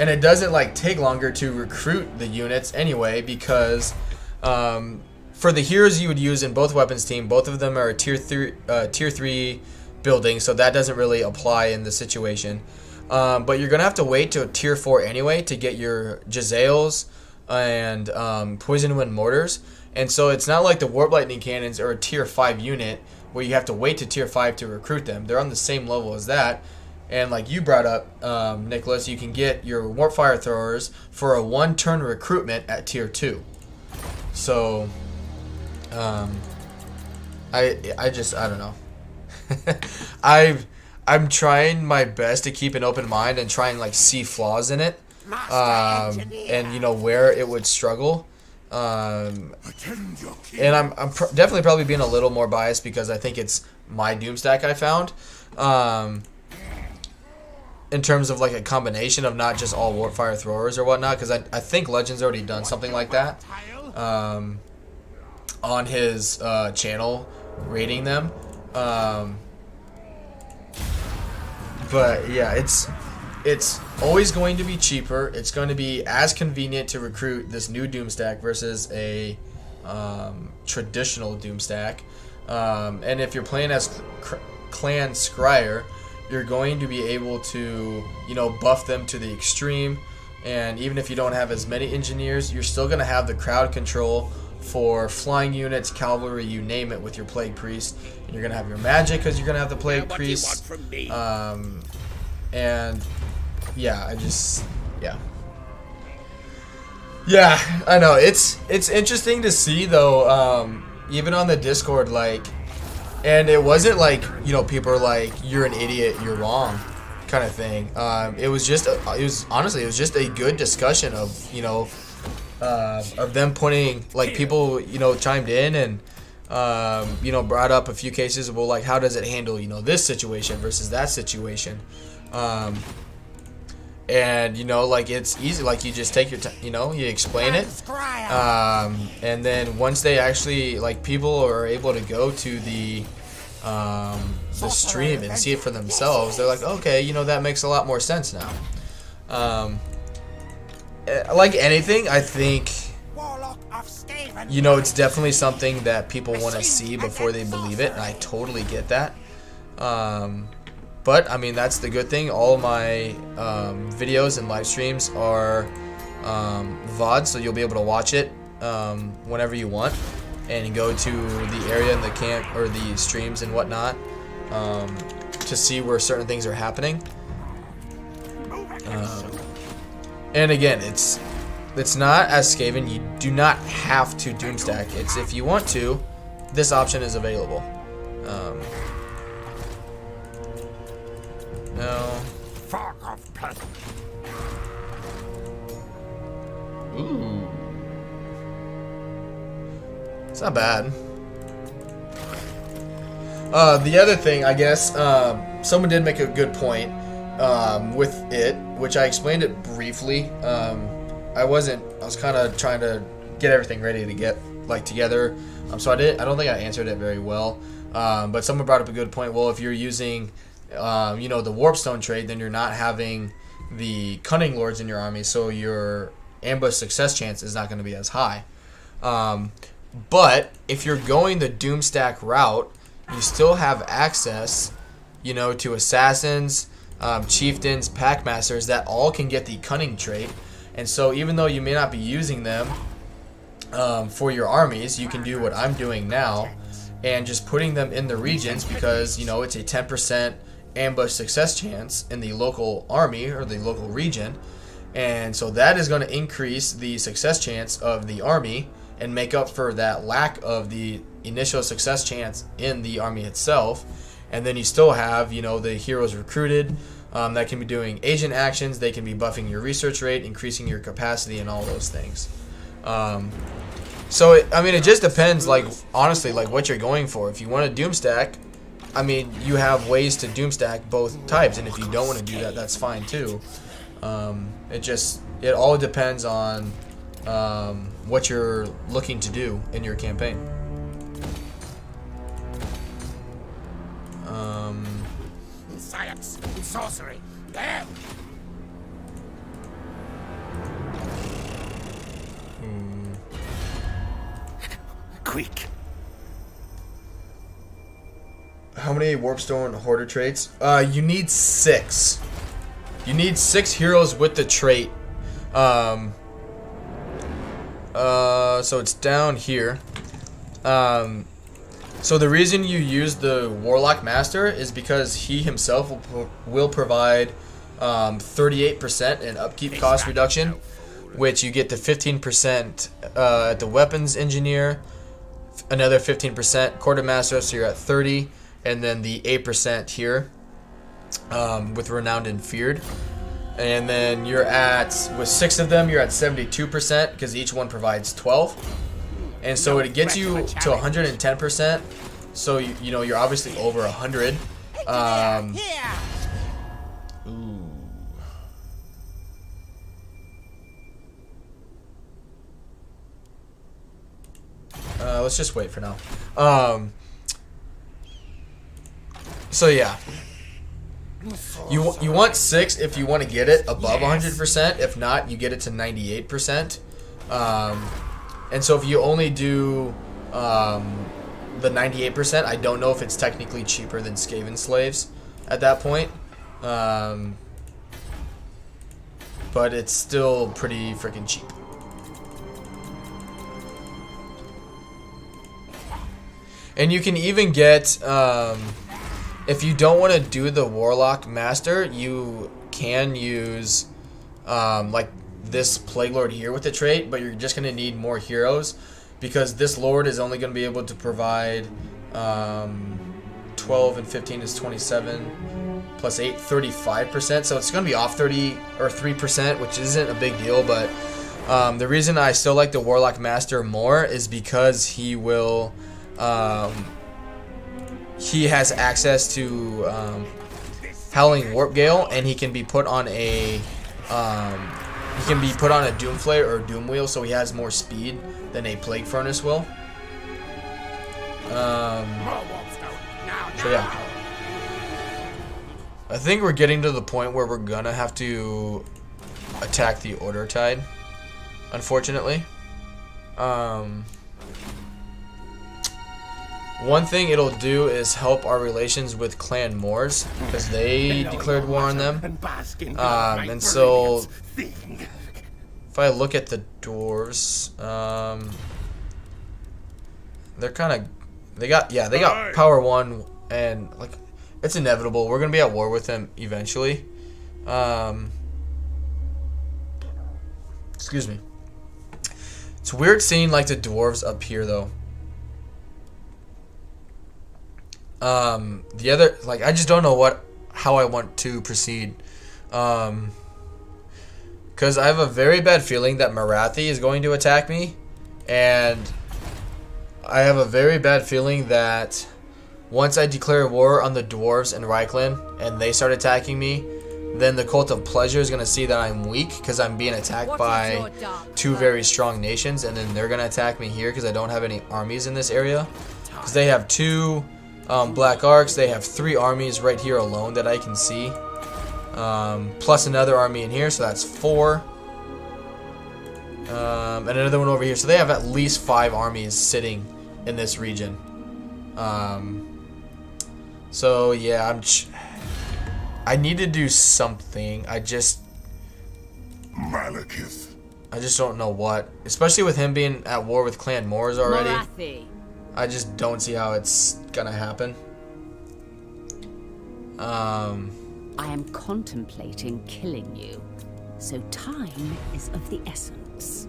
it doesn't like take longer to recruit the units anyway, because for the heroes you would use in both weapons team, both of them are tier 3 buildings, so that doesn't really apply in the situation. But you're gonna have to wait to tier 4 anyway to get your Jezzails and Poison Wind Mortars, and so it's not like the Warp Lightning Cannons are a tier 5 unit where you have to wait to tier 5 to recruit them. They're on the same level as that. And like you brought up, Nicholas, you can get your Warp Fire Throwers for a 1-turn recruitment at tier 2. So, I don't know. I'm trying my best to keep an open mind and try and like see flaws in it, and you know where it would struggle. And I'm definitely probably being a little more biased because I think it's my Doomstack I found. In terms of like a combination of not just all Warpfire Throwers or whatnot, because I think Legend's already done something like that on his channel, rating them. But yeah, it's always going to be cheaper. It's going to be as convenient to recruit this new Doomstack versus a traditional Doomstack. And if you're playing as Clan Scryer, you're going to be able to, you know, buff them to the extreme. And even if you don't have as many engineers, you're still going to have the crowd control for flying units, cavalry, you name it, with your Plague Priest. And you're going to have your magic because you're going to have the Plague Priest. And yeah, yeah, I know it's interesting to see though, even on the Discord, like, and it wasn't like, you know, people are like, you're an idiot, you're wrong kind of thing. It was just a good discussion of, you know, of them putting, like, people, you know, chimed in and you know, brought up a few cases of, well, like, how does it handle, you know, this situation versus that situation. And, you know, like, it's easy, like, you just take your time, you know, you explain it, and then once they actually, like, people are able to go to the stream and see it for themselves, they're like, okay, you know, that makes a lot more sense now. Like anything, I think, you know, it's definitely something that people want to see before they believe it, and I totally get that. But I mean, that's the good thing. All of my videos and live streams are VOD, so you'll be able to watch it whenever you want, and go to the area in the camp or the streams and whatnot to see where certain things are happening. And again, it's not as Skaven. You do not have to Doomstack. It's if you want to, this option is available. No. Ooh. It's not bad. The other thing, I guess, someone did make a good point with it, which I explained it briefly. I was kind of trying to get everything ready to get together, so I don't think I answered it very well. But someone brought up a good point. Well, if you're using, the Warpstone trait, then you're not having the Cunning Lords in your army, so your ambush success chance is not going to be as high. But if you're going the Doomstack route, you still have access, to assassins, chieftains, packmasters that all can get the Cunning trait. And so even though you may not be using them for your armies, you can do what I'm doing now and just putting them in the regions, because it's a 10% ambush success chance in the local army or the local region, and so that is going to increase the success chance of the army and make up for that lack of the initial success chance in the army itself. And then you still have the heroes recruited that can be doing agent actions. They can be buffing your research rate, increasing your capacity, and all those things. So it just depends, honestly, what you're going for. If you want to Doomstack, you have ways to Doomstack both types, and if you don't want to do that, that's fine too. It all depends on what you're looking to do in your campaign. Science, sorcery, damn. Quick. How many Warpstone Hoarder traits? You need 6. You need 6 heroes with the trait. So it's down here. So the reason you use the Warlock Master is because he himself will provide 38% in upkeep cost reduction, which you get the 15% at the Weapons Engineer, another 15% Quartermaster, so you're at 30, and then the 8% here with Renowned and Feared. And then you're with 6 of them, you're at 72% because each one provides 12. And so it gets you to 110%. So you're obviously over 100. Ooh. Let's just wait for now. So yeah. You want 6 if you want to get it above 100%. If not, you get it to 98%. And so if you only do the 98%, I don't know if it's technically cheaper than Skaven Slaves at that point. But it's still pretty freaking cheap. And you can even get, if you don't want to do the Warlock Master, you can use this Plague Lord here with the trait, but you're just going to need more heroes, because this Lord is only going to be able to provide 12 and 15 is 27 plus 8, 35%. So it's going to be off 30 or 3%, which isn't a big deal. But the reason I still like the Warlock Master more is because he will, he has access to Howling Warp Gale, and he can be put on a Doomflare or Doom Wheel, so he has more speed than a Plague Furnace will. So yeah, I think we're getting to the point where we're gonna have to attack the Order Tide, unfortunately. One thing it'll do is help our relations with Clan Moors, because they declared war on them. And so if I look at the dwarves, they're kind of, they got power 1, and it's inevitable. We're gonna be at war with them eventually. Excuse me. It's weird seeing the dwarves up here though. The other, I just don't know how I want to proceed. Because I have a very bad feeling that Marathi is going to attack me, and I have a very bad feeling that once I declare war on the dwarves in Reichland and they start attacking me, then the Cult of Pleasure is going to see that I'm weak because I'm being attacked by two very strong nations, and then they're going to attack me here because I don't have any armies in this area. Because they have two Black Arcs, they have 3 armies right here alone that I can see. Plus another army in here, so that's 4. And another one over here. So they have at least 5 armies sitting in this region. So yeah, I need to do something. I just don't know what. Especially with him being at war with Clan Moors already. Morathi. I just don't see how it's gonna happen. I am contemplating killing you, so time is of the essence.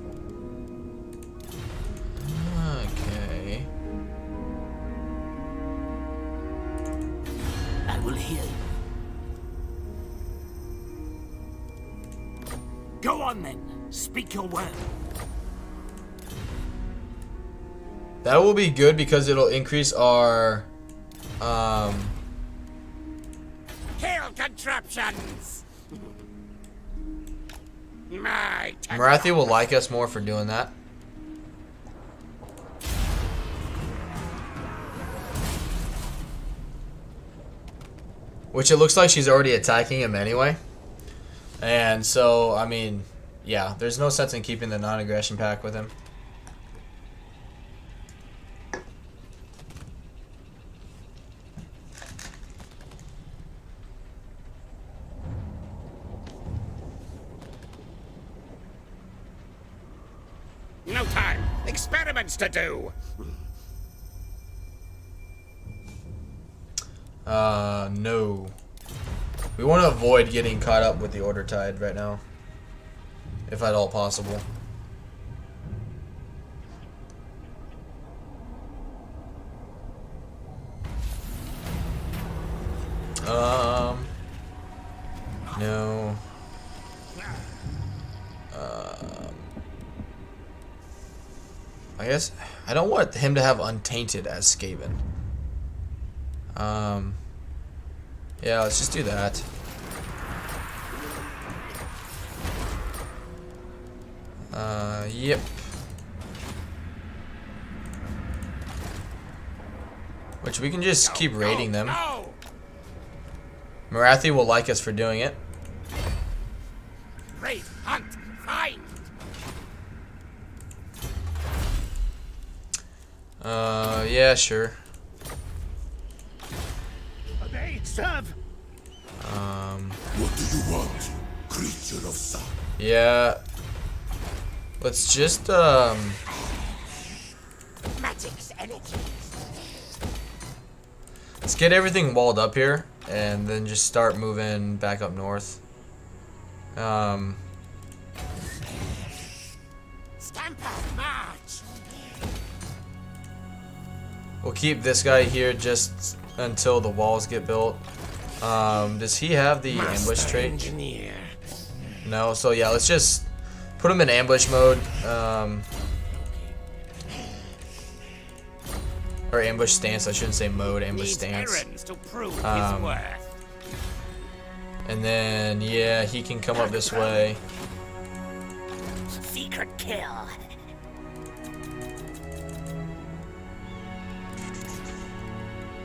Okay. I will heal you. Go on then. Speak your word. That will be good because it'll increase our Kill contraptions. My Marathi will like us more for doing that. Which it looks like she's already attacking him anyway. And so, I mean, yeah, there's no sense in keeping the non-aggression pact with him. No time. Experiments to do. No. We want to avoid getting caught up with the Order Tide right now. If at all possible. No. I guess I don't want him to have Untainted as Skaven. Yeah, let's just do that. Yep. Which we can just keep raiding them. No. Marathi will like us for doing it. Raid, hunt, find. Yeah, sure. Obey, serve. What do you want, creature of sun? Yeah. Let's just Magic's energy. let's get everything walled up here and then just start moving back up north. Stamper, march. We'll keep this guy here just until the walls get built. Does he have the ambush trait? Engineer. No, so yeah, let's just put him in ambush mode. Or ambush stance, I shouldn't say mode, ambush Needs stance. errands to prove his Um, worth. And then, yeah, he can come up this way. Secret kill.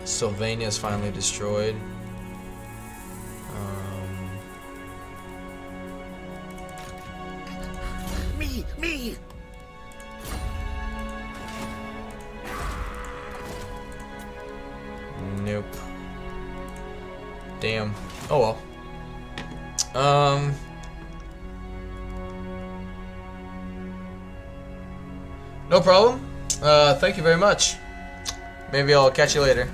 Sylvania's finally destroyed. Me. Nope. Damn. Oh well. No problem. Thank you very much. Maybe I'll catch you later.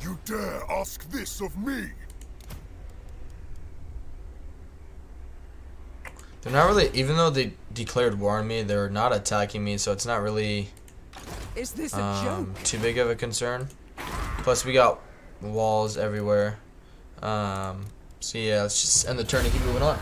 You dare ask this of me? They're not really, even though they declared war on me, they're not attacking me, so it's not really Is this a joke? too big of a concern. Plus, we got walls everywhere. So yeah, let's just end the turn and keep moving on.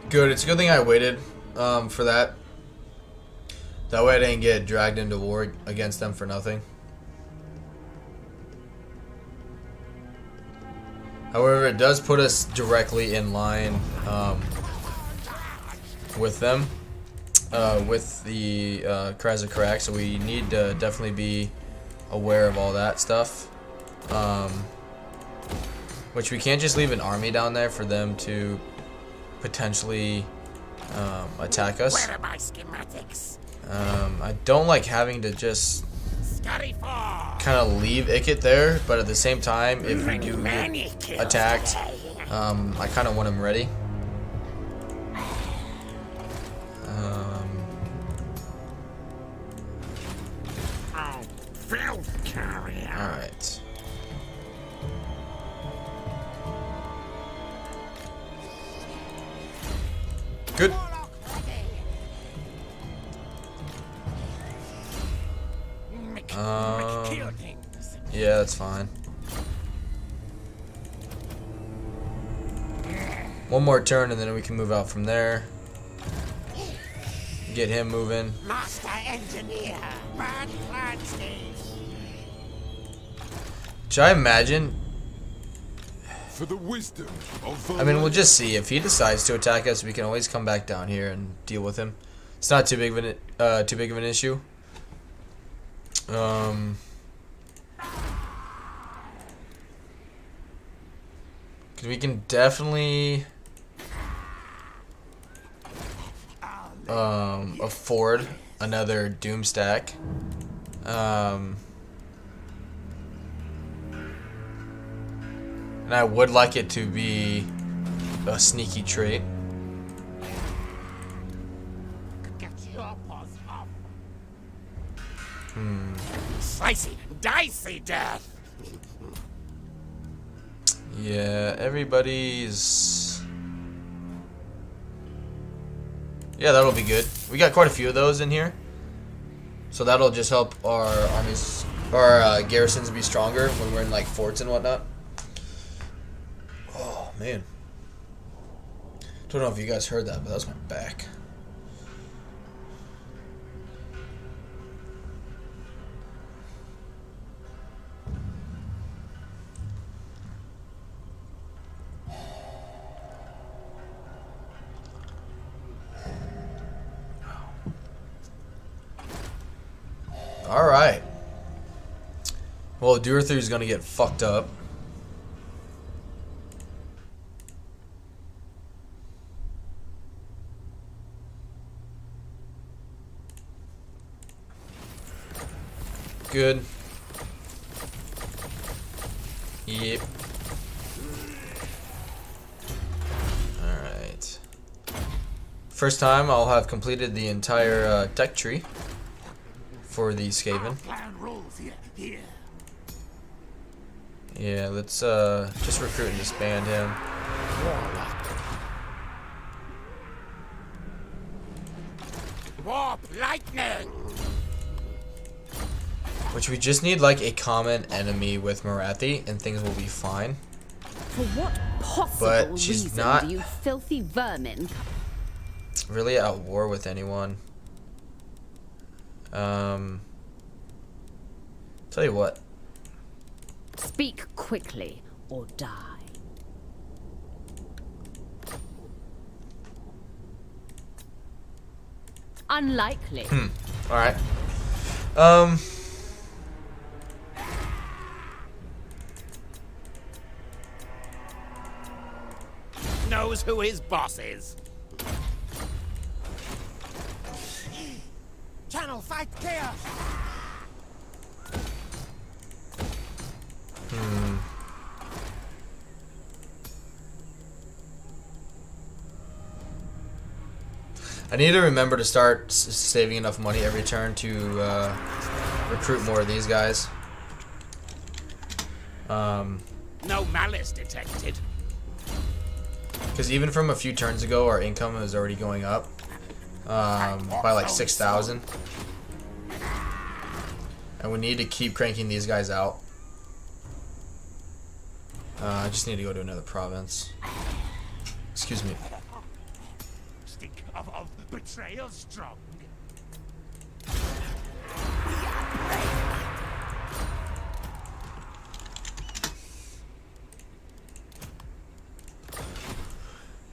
Good. It's a good thing I waited for that. That way I didn't get dragged into war against them for nothing. However, it does put us directly in line with them, with the cries of Karak, so we need to definitely be aware of all that stuff. Which we can't just leave an army down there for them to potentially attack us. Where are my schematics? I don't like having to just Scurry for. kind of leave Ikit there, but at the same time, if we do Many get kills attacked, today. I kind of want him ready. Oh, filth carrier. Alright. Good. Kill things. Yeah, that's fine. One more turn and then we can move out from there. Get him moving. Master engineer. Bad Clancy. Should I imagine? For the wisdom of I mean, we'll just see. If he decides to attack us, we can always come back down here and deal with him. It's not too big of an issue. 'Cause we can definitely afford another doom stack. And I would like it to be a sneaky trait. Get your paws off. Slicey, dicey death. Yeah, everybody's... Yeah, that'll be good. We got quite a few of those in here. So that'll just help our armies, our garrisons be stronger when we're in like forts and whatnot. Oh, man. Don't know if you guys heard that, but that was my back. Alright. Well, Durathu is going to get fucked up. Good. Yep. Alright. First time I'll have completed the entire tech tree for the Skaven. Plan rules here. Yeah, let's just recruit and disband him. Warp lightning. Which we just need like a common enemy with Marathi and things will be fine. For what possible But she's reason not- do you filthy vermin Really at war with anyone. Tell you what. speak quickly or die? Unlikely. Alright. Knows who his boss is. Channel fight chaos. I need to remember to start saving enough money every turn to recruit more of these guys. No malice detected. Because even from a few turns ago, our income is already going up by like 6,000. And we need to keep cranking these guys out. I just need to go to another province. Excuse me. Stink of betrayal strong.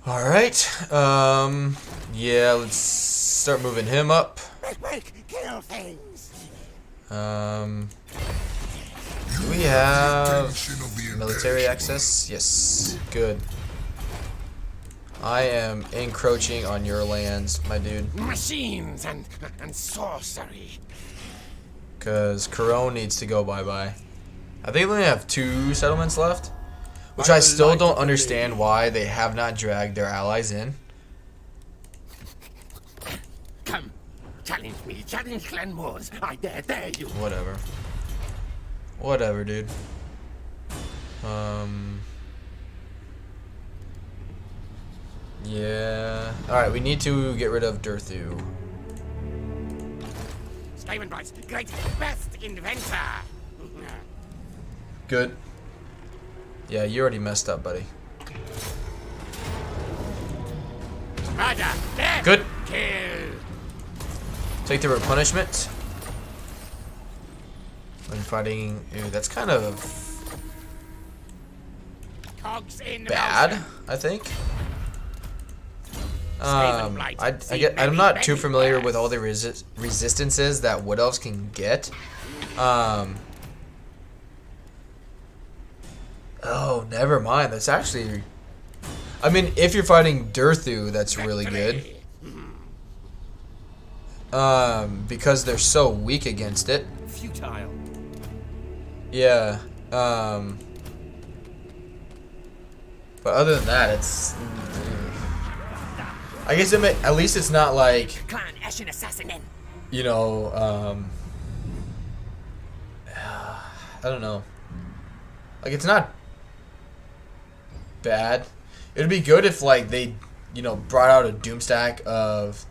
Alright. Yeah, let's start moving him up. Kill things. Do we have military access? Yes. Good. I am encroaching on your lands, my dude. Machines and sorcery. Because Corone needs to go bye-bye. I think we only have 2 settlements left. Which I still don't understand why they have not dragged their allies in. Come, challenge me, challenge Glenmore's. I dare you. Whatever. Whatever, dude. Yeah. Alright, we need to get rid of Durthu. Skavenbright's great, best inventor. Good. Yeah, you already messed up, buddy. Murder, death, Good. kill. Take the replenishment. When fighting... Ew, that's kind of Cogs in bad, motion. I think. Skavenblight, I'm not too familiar with all the resistances that Wood Elves can get. Oh, never mind. That's actually... I mean, if you're fighting Durthu, that's really good. Because they're so weak against it. Futile. Yeah. But other than that, it's... I guess at least it's not like... Clan Ashen Assassinin. You know, I don't know. Like, it's not bad. It'd be good if, like, they, you know, brought out a Doomstack of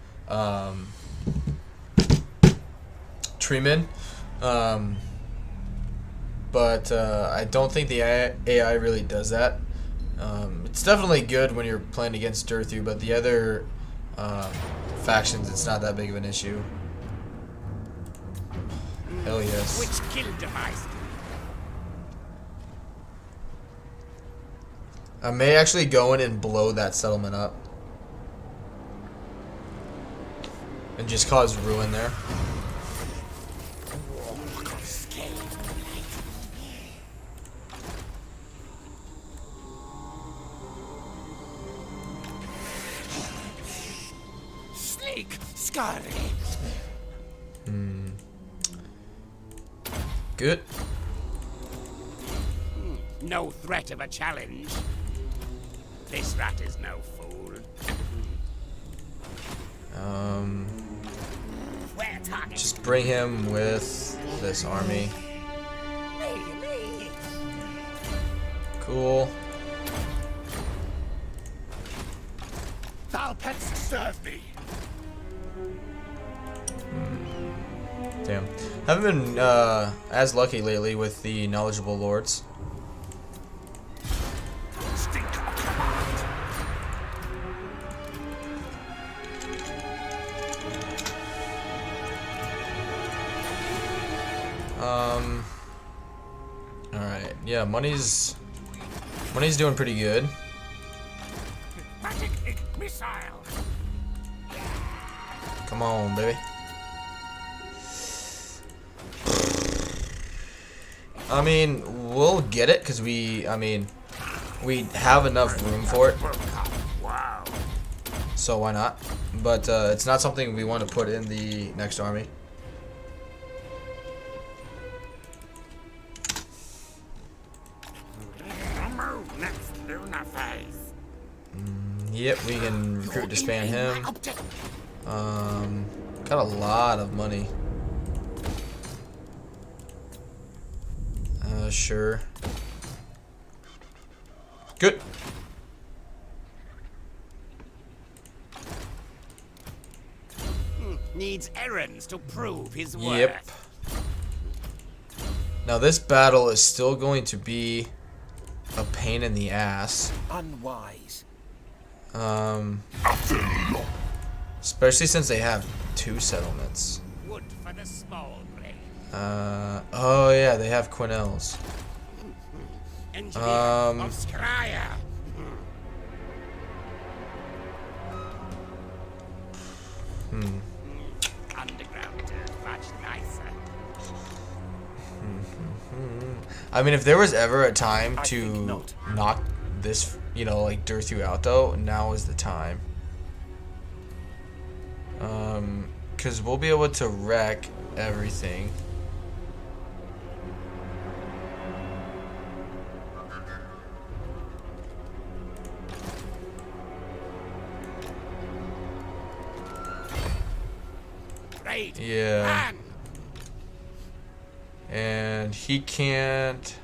Treeman. But I don't think the AI really does that. It's definitely good when you're playing against Durthu, but the other factions, it's not that big of an issue. Hell yes. Which kill device? I may actually go in and blow that settlement up. And just cause ruin there. Sneak, scurry. Good. No threat of a challenge. This rat is no fool. Where target? Just bring him with this army. Me. Cool. Thou pets serve me. Damn. Haven't been as lucky lately with the knowledgeable lords. Stink of command. Alright. Yeah, money's doing pretty good. Magic missile. Come on, baby. I mean, we'll get it because we have enough room for it. Wow. so why not? But it's not something we want to put in the next army. Move next lunar phase. Yep, we can recruit to span him. Got a lot of money. Sure. Good. Needs errands to prove his worth. Yep. Now this battle is still going to be a pain in the ass. Unwise. Especially since they have 2 settlements. Wood for the small blade. Oh yeah, they have Quinel's. Engineer of Scryer. Underground much nicer. I mean, if there was ever a time I think to not. knock this, you know, like Durthu out though, now is the time. Because we'll be able to wreck everything. Great. Yeah. Man. And he can't...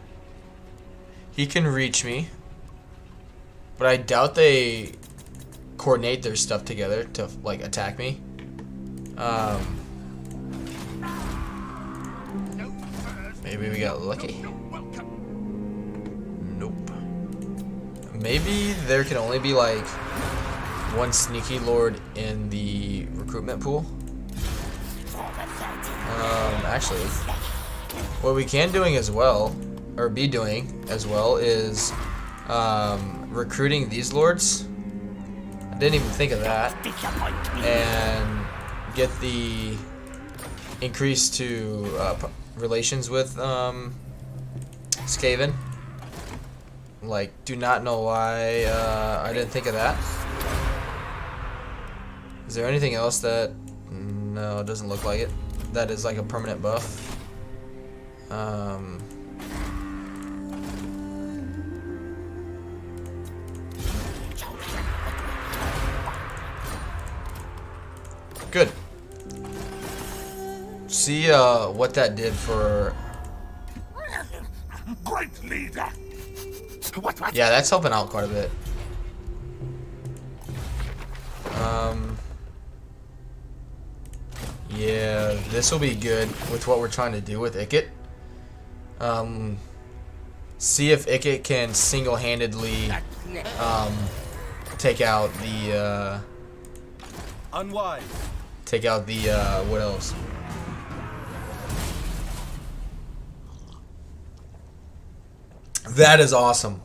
He can reach me. But I doubt they coordinate their stuff together to, like, attack me. Maybe we got lucky. Nope. Maybe there can only be, like, 1 sneaky lord in the recruitment pool. Actually, what we can doing as well, or be doing as well, is recruiting these lords. I didn't even think of that. And get the increase to relations with Skaven. Like, do not know why I didn't think of that. Is there anything else that... No, it doesn't look like it. That is like a permanent buff. Good. See what that did for... Great leader. What? Yeah, that's helping out quite a bit. Yeah, this will be good with what we're trying to do with Ikit. See if Ikit can single-handedly take out the Unwise. what else? That is awesome.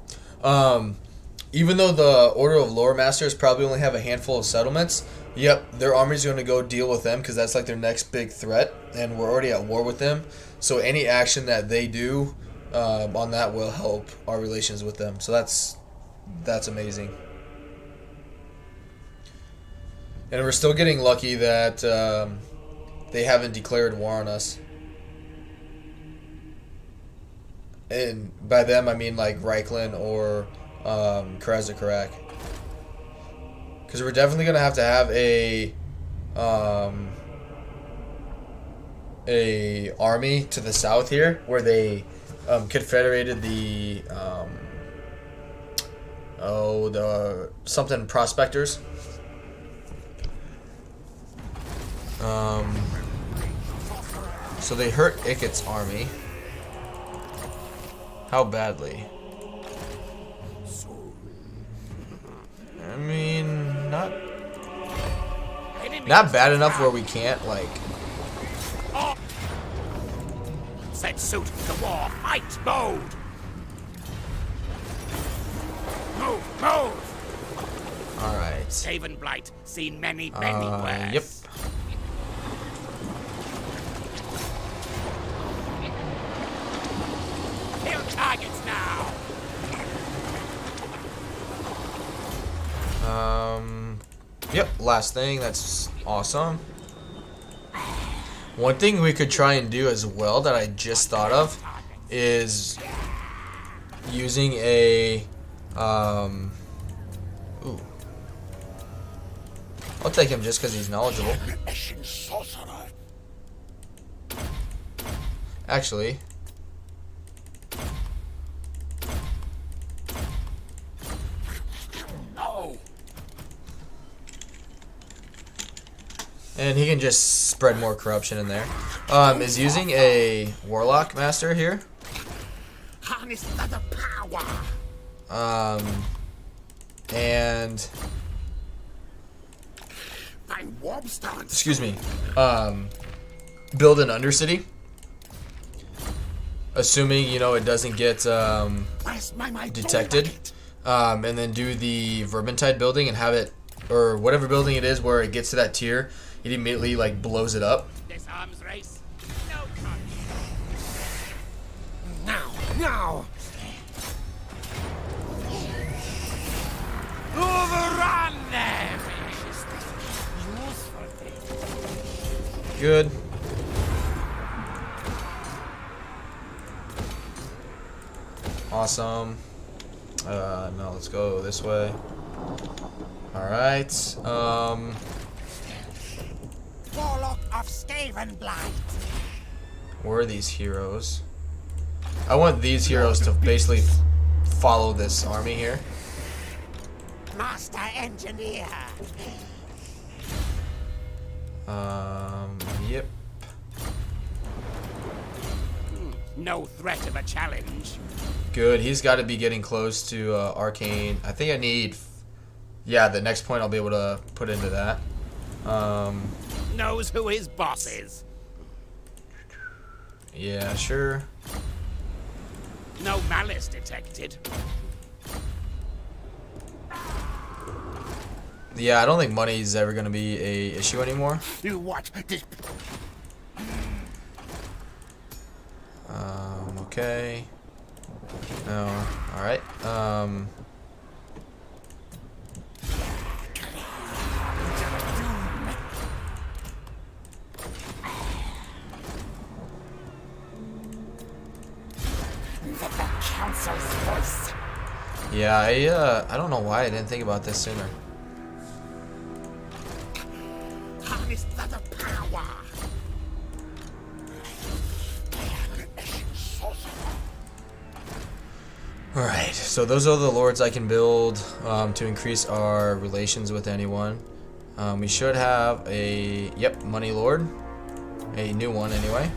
Even though the Order of Lore Masters probably only have a handful of settlements, yep, their army's going to go deal with them because that's like their next big threat, and we're already at war with them. So any action that they do on that will help our relations with them. So that's amazing. And we're still getting lucky that they haven't declared war on us. And by them, I mean like Reichland or Karazakarak. Because we're definitely going to have a army to the south here where they confederated the something prospectors. So they hurt Ikit's army. How badly? I mean, not bad enough where we can't, like... Set suit to war, fight mode! Move! Alright. Haven Blight, seen many worse. Yep. Kill targets now! Yep, last thing. That's awesome. One thing we could try and do as well that I just thought of is using a ooh. I'll take him just because he's knowledgeable. Actually, and he can just spread more corruption in there. Is using a warlock master here. Harness the power. And Find warp stones. excuse me. Build an undercity. Assuming, you know, it doesn't get Where's my detected. And then do the Vermintide building and have it, or whatever building it is where it gets to that tier, it immediately like blows it up. This arms race. No contest. Now. Overrun them. Good. Awesome. No, let's go this way. Alright. Warlock of Skaven Blight. Where are these heroes? I want these heroes to basically follow this army here. Master Engineer. Yep. No threat of a challenge. Good. He's got to be getting close to Arcane. I think I need... Yeah, the next point I'll be able to put into that. Knows who his boss is. Yeah, sure. No malice detected. Yeah, I don't think money is ever going to be a issue anymore. You watch this. Okay. No. Alright. The council's voice. Yeah, I don't know why I didn't think about this sooner. Harness the power. Alright, so those are the lords I can build to increase our relations with anyone. We should have a, yep, money lord. A new one anyway.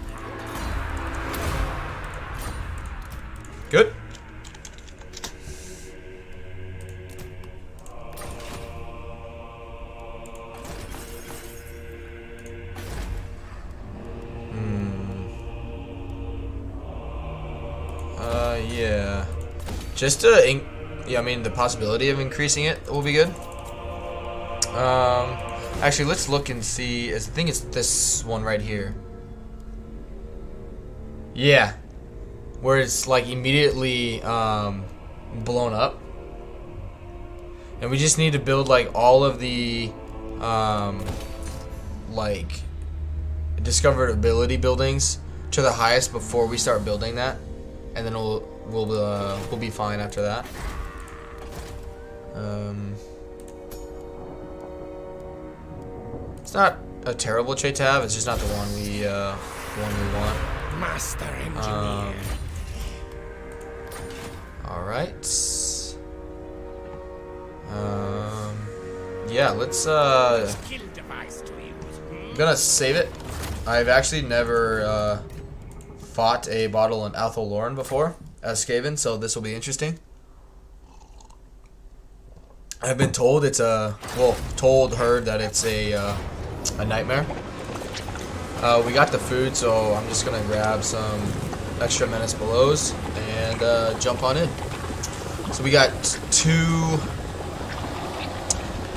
Good. Yeah. Just to, yeah, I mean, the possibility of increasing it will be good. Actually, let's look and see. I think it's this one right here. Yeah. Where it's, like, immediately, blown up. And we just need to build, like, all of the, like, discovered ability buildings to the highest before we start building that. And then we'll be fine after that. It's not a terrible trait to have. It's just not the one we want. Master Engineer. All right. Yeah. Let's. Skill device to use. I'm gonna save it. I've actually never fought a bottle in Athel Loren before as Skaven, so this will be interesting. I've been told it's heard that it's a nightmare. We got the food, so I'm just gonna grab some extra menace belows and jump on in. So we got two.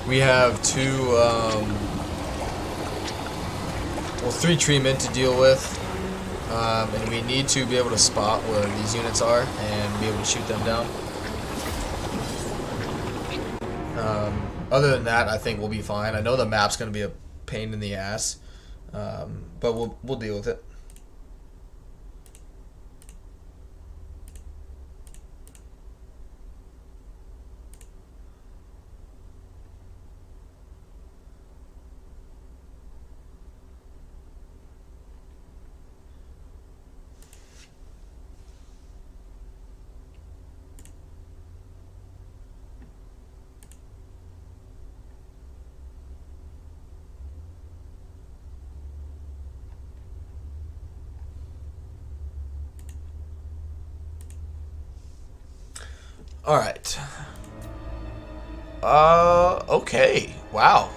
We have two. Three treatment to deal with. And we need to be able to spot where these units are and be able to shoot them down. other than that, I think we'll be fine. I know the map's going to be a pain in the ass, but we'll deal with it. All right. Okay. Wow.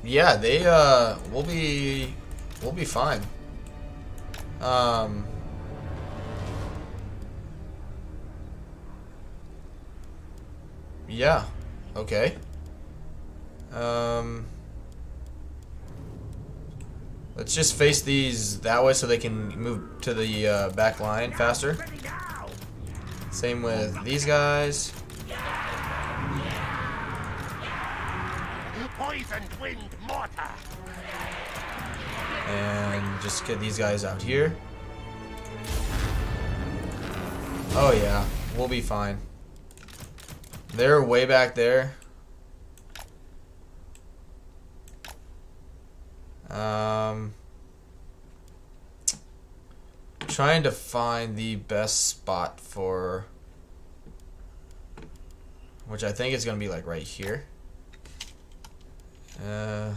Yeah, they we'll be fine. Yeah. Okay. Let's just face these that way so they can move to the back line faster. Same with these guys. Poisoned wind mortar. And just get these guys out here. Oh yeah, we'll be fine. They're way back there. Trying to find the best spot for, which I think is going to be like right here. I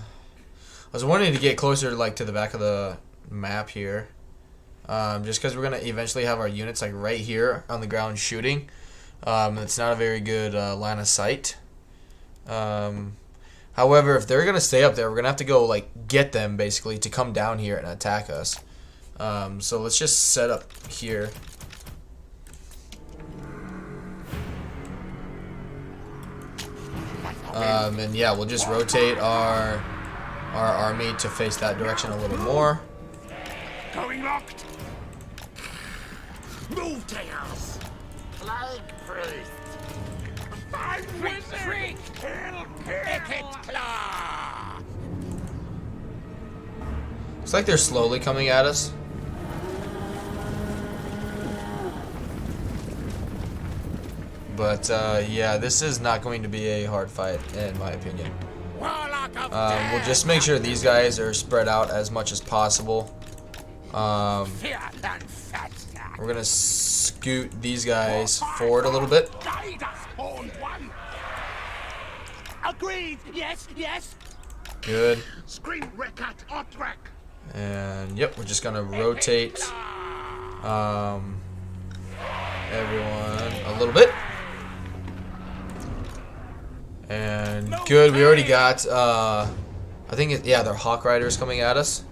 was wanting to get closer like to the back of the map here, just because we're going to eventually have our units like right here on the ground shooting. It's not a very good line of sight. However, if they're going to stay up there, we're going to have to go like get them basically to come down here and attack us. So let's just set up here. And yeah, we'll just rotate our army to face that direction a little more. Going locked. Move tails. Plague priest. Retreat. Ikit claw. It's like they're slowly coming at us. But yeah, this is not going to be a hard fight, in my opinion. We'll just make sure these guys are spread out as much as possible. We're gonna scoot these guys forward a little bit. Agreed. Yes, yes. Good. Scream recat otrek. And yep, we're just gonna rotate everyone a little bit. And good, we already got I think yeah, they're Hawk Riders coming at us.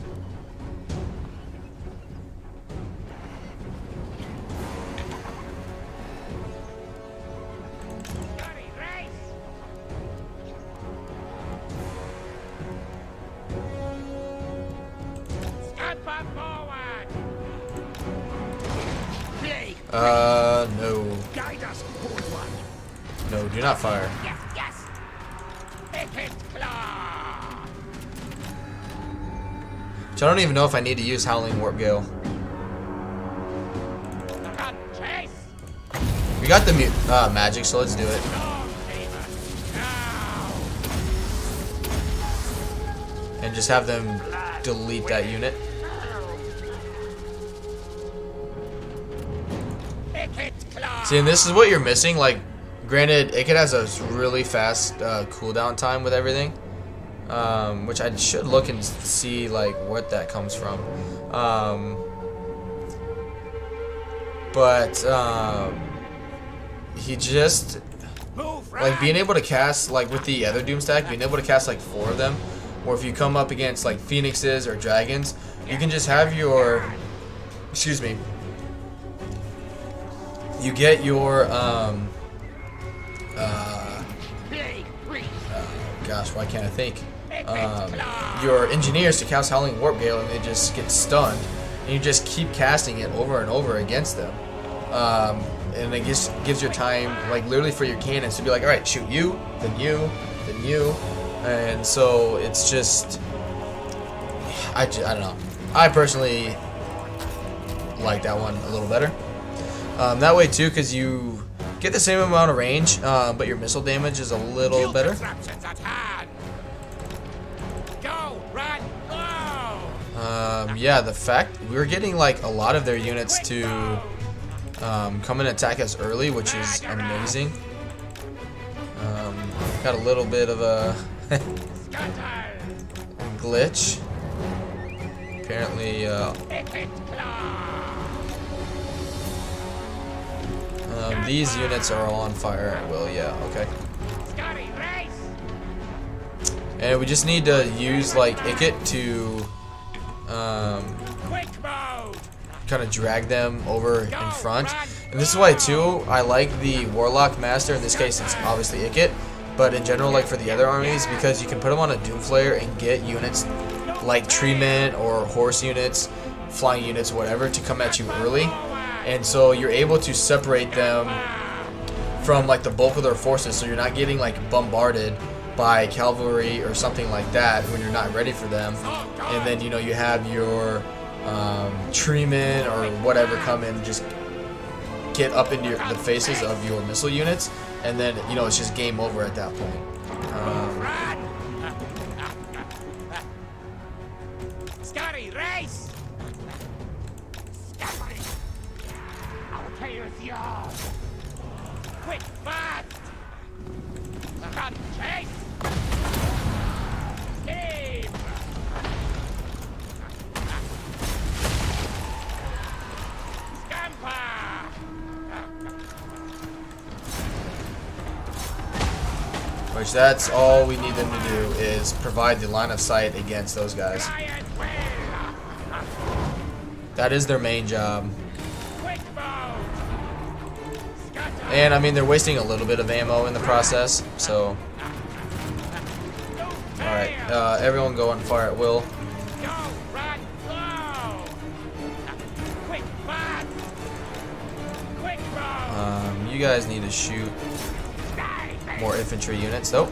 No. Guide us, bold one. No, do not fire. Yes, yes. Ikit claw. So I don't even know if I need to use Howling Warp Gale. Cut chase. We got the magic, so let's do it. And just have them delete that unit. See, and this is what you're missing. Like, granted, Ikit has a really fast cooldown time with everything, which I should look and see like what that comes from. But he just like being able to cast like with the other Doom stack, being able to cast like 4 of them, or if you come up against like Phoenixes or Dragons, you can just have your, excuse me. You get your, gosh, why can't I think? Your engineers to cast Howling Warp Gale, and they just get stunned. And you just keep casting it over and over against them. and it just gives your time, like literally for your cannons to be like, all right, shoot you, then you, then you, and so it's just, I don't know. I personally like that one a little better. That way too, because you get the same amount of range, but your missile damage is a little better. Yeah, the fact we're getting like a lot of their units to come and attack us early, which is amazing. Got a little bit of a glitch. Apparently, these units are all on fire at will. Yeah, okay. And we just need to use like Ikit to kind of drag them over in front. And this is why too I like the Warlock Master. In this case it's obviously Ikit, but in general, like for the other armies, because you can put them on a Doomflayer and get units like Treemen or horse units, flying units, whatever, to come at you early. And so you're able to separate them from like the bulk of their forces, so you're not getting like bombarded by cavalry or something like that when you're not ready for them. And then, you know, you have your treemen or whatever come in and just get up into the faces of your missile units, and then, you know, it's just game over at that point. Scotty, race! Our player is yours! Quick, fast! Run, chase! Game! Scamper! Which that's all we need them to do, is provide the line of sight against those guys. That is their main job. And I mean, they're wasting a little bit of ammo in the process, so. Alright, everyone go on fire at will. You guys need to shoot more infantry units. Nope.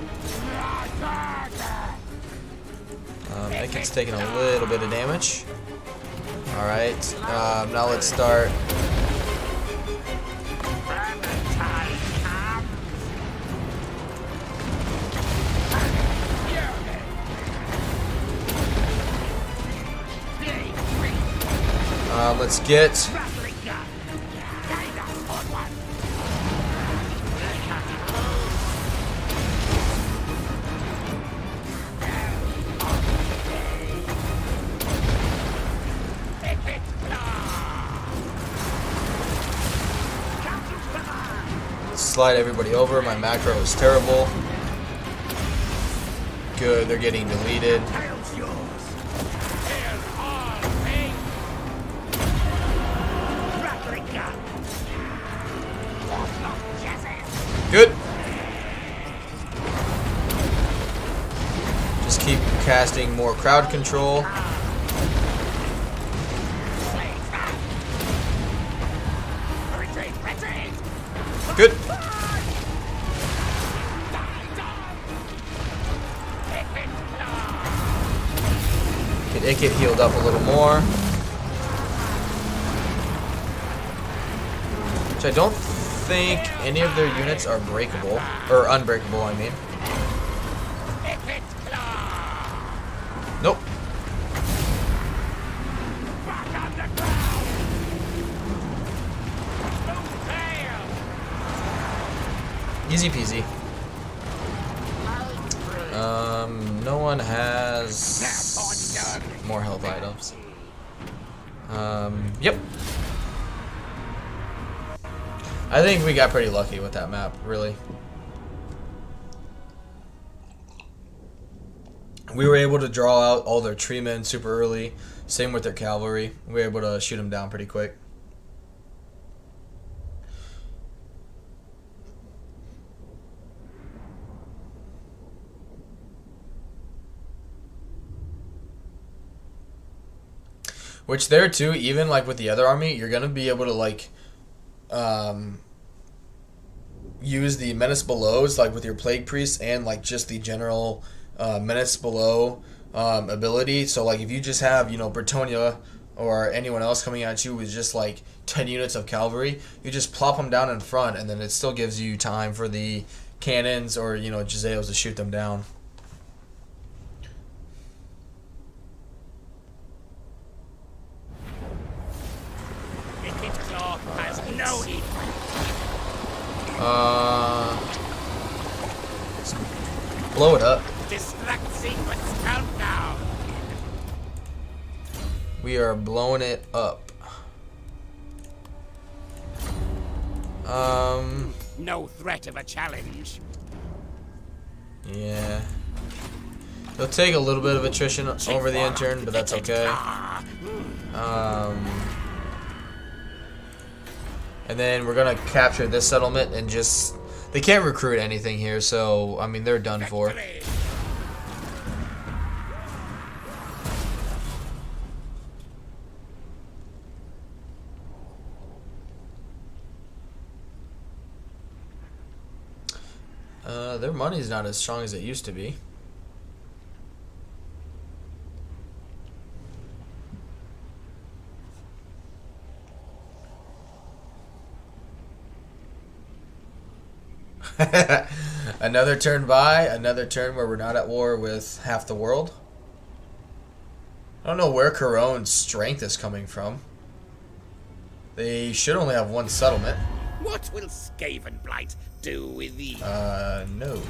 Ikit's taking a little bit of damage. Alright, now let's start. Let's get slide everybody over. My macro is terrible. Good, they're getting deleted. Good. Just keep casting more crowd control. Good. Get Ikit healed up a little more. Which I don't think any of their units are breakable, or unbreakable, I mean. Nope. Easy peasy. No one has more health items. Yep. I think we got pretty lucky with that map, really. We were able to draw out all their treemen super early. Same with their cavalry. We were able to shoot them down pretty quick. Which there too, even like with the other army, you're gonna be able to like use the Menace Belows, like with your Plague Priest, and like just the general Menace Below ability. So like if you just have, you know, Bretonia or anyone else coming at you with just like 10 units of cavalry, you just plop them down in front, and then it still gives you time for the cannons or, you know, Giseos to shoot them down. Ikit Claw has no equal. Blow it up. Distract sequence countdown. We are blowing it up. No threat of a challenge. Yeah. It'll take a little bit of attrition over the intern, but that's okay. And then we're gonna capture this settlement and just... They can't recruit anything here, so, I mean, they're done for. Victory. Their money's not as strong as it used to be. Another turn by, another turn where we're not at war with half the world. I don't know where Caron's strength is coming from. They should only have one settlement. What will Skaven Blight do with these? No.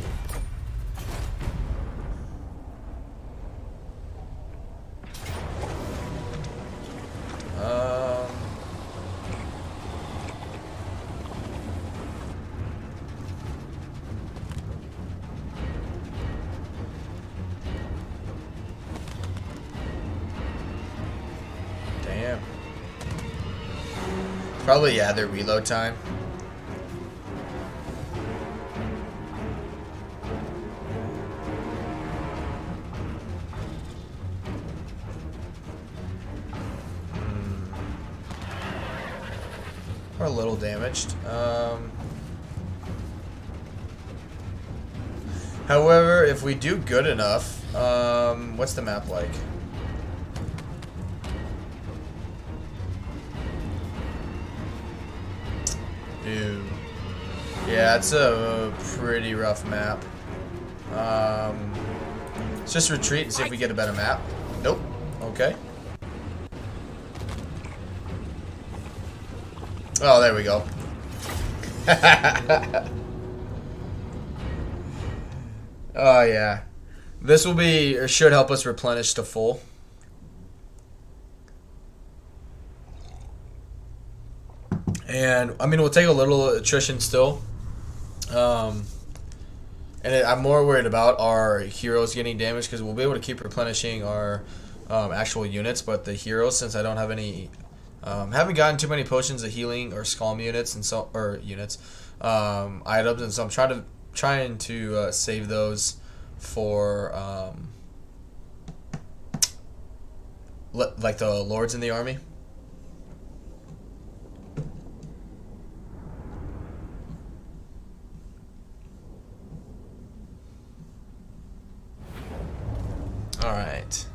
Damn. Probably, yeah, their reload time. We're a little damaged. However, if we do good enough, what's the map like? Ew. Yeah, it's a pretty rough map. Let's just retreat and see if we get a better map. Nope. Okay. Oh, there we go. Oh, yeah. This will be, or should help us replenish to full. And, I mean, we'll take a little attrition still. I'm more worried about our heroes getting damaged because we'll be able to keep replenishing our actual units, but the heroes, since I don't have any... haven't gotten too many potions of healing or scalm units and so items, and so I'm trying to save those for like the lords in the army. All right.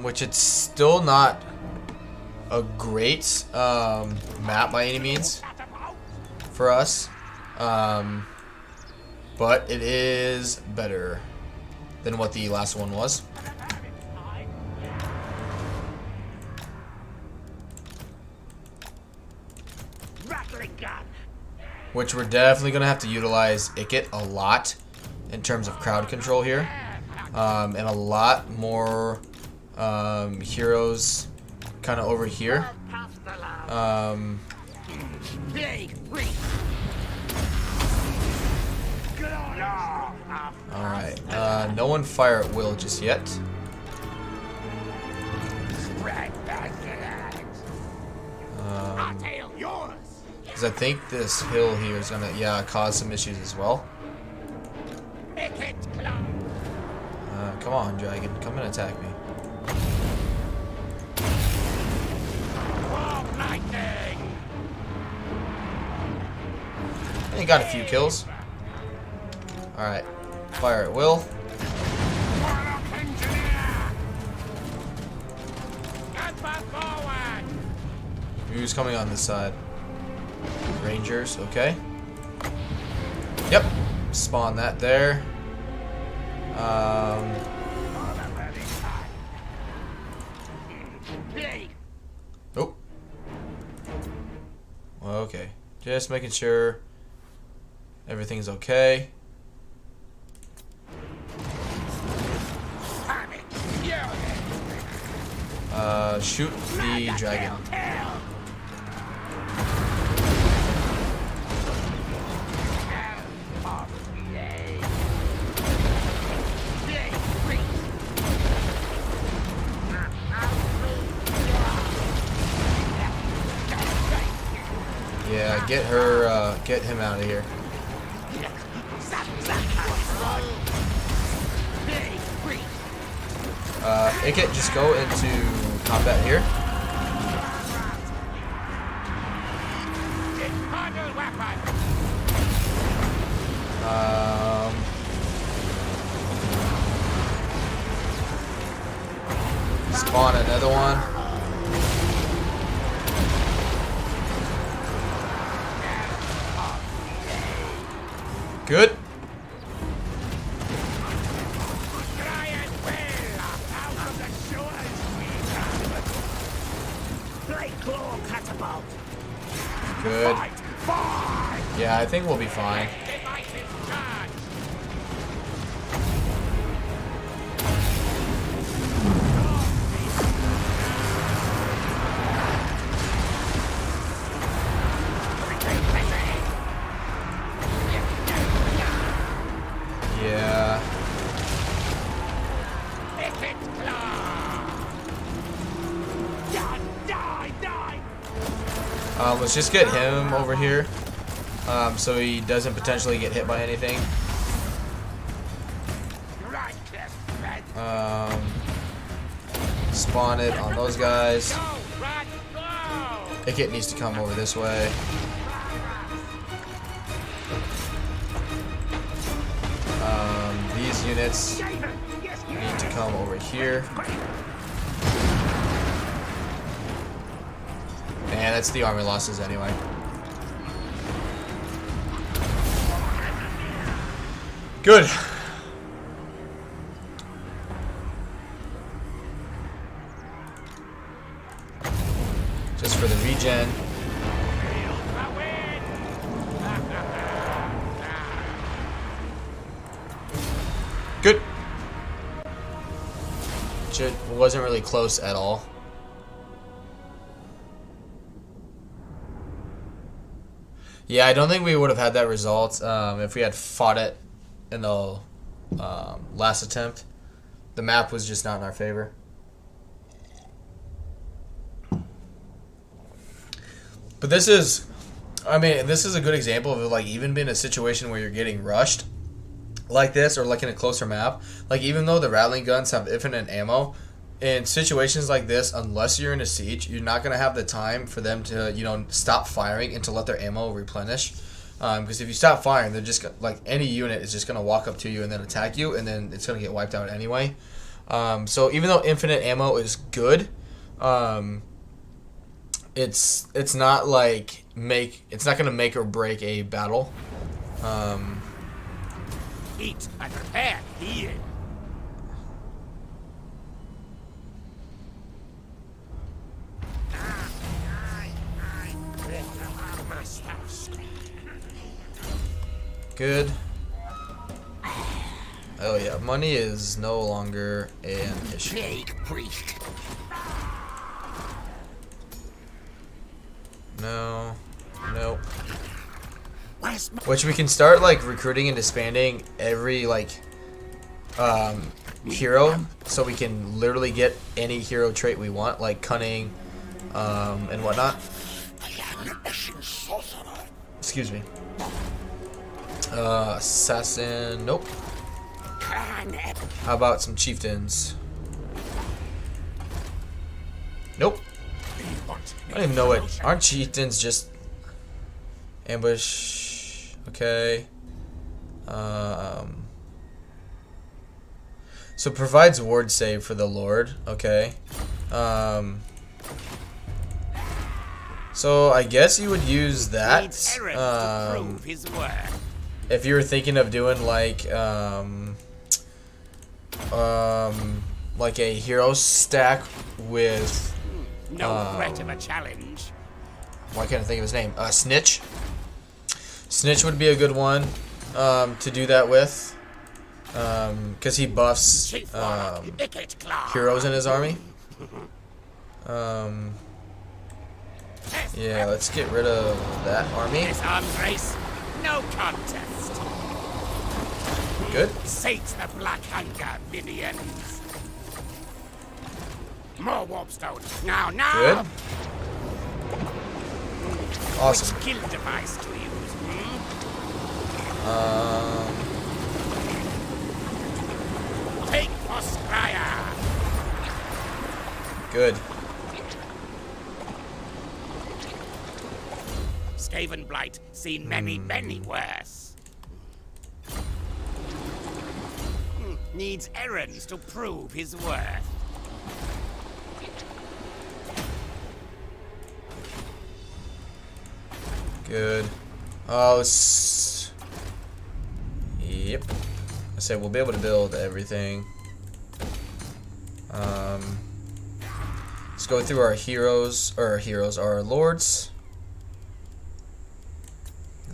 Which it's still not a great map by any means for us, but it is better than what the last one was. Rattling gun. Which we're definitely gonna have to utilize Ikit a lot in terms of crowd control here, and a lot more heroes kind of over here. Alright, no one fire at will just yet. Because I think this hill here is gonna, yeah, cause some issues as well. Come on, dragon, come and attack me. He got a few kills. Alright. Fire at will. Who's coming on this side? Rangers, okay. Yep. Spawn that there. Oh. Okay. Just making sure everything's okay. Shoot the dragon. Yeah, get him out of here. Ikit, just go into combat here. Spawn another one. Good. Good. Yeah, I think we'll be fine. Yeah. Let's just get him over here, so he doesn't potentially get hit by anything. Spawn it on those guys. Ikit needs to come over this way. These units need to come over here. And that's the army losses anyway. Good. Just for the regen. Good. It wasn't really close at all. Yeah, I don't think we would have had that result if we had fought it in the last attempt. The map was just not in our favor. But this is, I mean, this is a good example of like even being a situation where you're getting rushed like this, or like in a closer map. Like even though the rattling guns have infinite ammo, in situations like this, unless you're in a siege, you're not going to have the time for them to, you know, stop firing and to let their ammo replenish. Because if you stop firing, they're just, like, any unit is just going to walk up to you and then attack you, and then it's going to get wiped out anyway. So even though infinite ammo is good, it's not like it's not going to make or break a battle. Eat and prepare here. Good. Oh yeah, money is no longer an issue. No. Nope. Which we can start like recruiting and disbanding every like hero, so we can literally get any hero trait we want, like cunning and whatnot. Excuse me. Assassin, nope. How about some chieftains? Nope. I don't even know what. Aren't chieftains just ambush? Okay. So provides ward save for the Lord. Okay. So I guess you would use that. Needs errands to prove his worth. If you were thinking of doing like a hero stack with No threat of a challenge. why can't I think of his name? Snitch. Snitch would be a good one to do that with, because he buffs Chief Warlock, Ikit Claw. heroes in his army. Yeah, let's get rid of that army. This arms race, no contest. Good. Sate the black hunger, minions. More warpstones. Now. Good. Awesome. Which kill device to use? Take for Scryer. Good. Skaven Blight, seen many worse. Needs errands to prove his worth. Good. Yep. I say we'll be able to build everything. Let's go through our heroes, or our lords.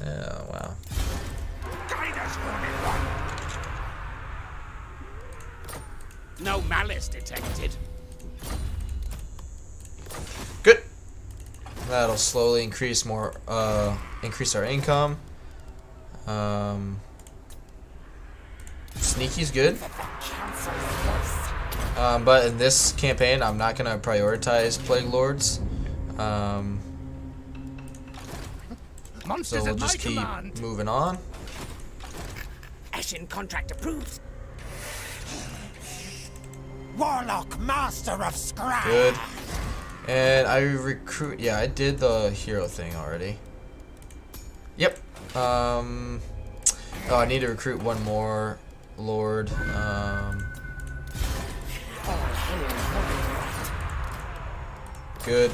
Oh, wow. No malice detected. Good. That'll slowly increase our income. Sneaky's good. But in this campaign, I'm not gonna prioritize Plague Lords. So we'll just keep moving on. Ashen contract approved. Warlock, master of scrap. Good. And I recruit. Yeah, I did the hero thing already. Yep. Oh, I need to recruit one more lord. Good.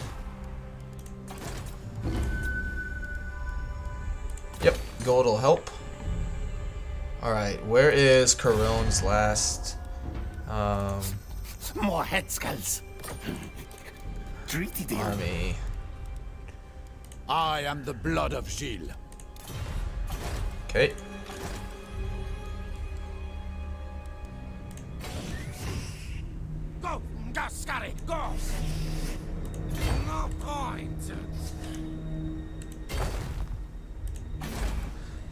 Yep, gold will help. Alright, where is Caron's last More head skulls. Treaty deal. army? I am the blood of Gilles. Okay. Go, Scotty, go. No point.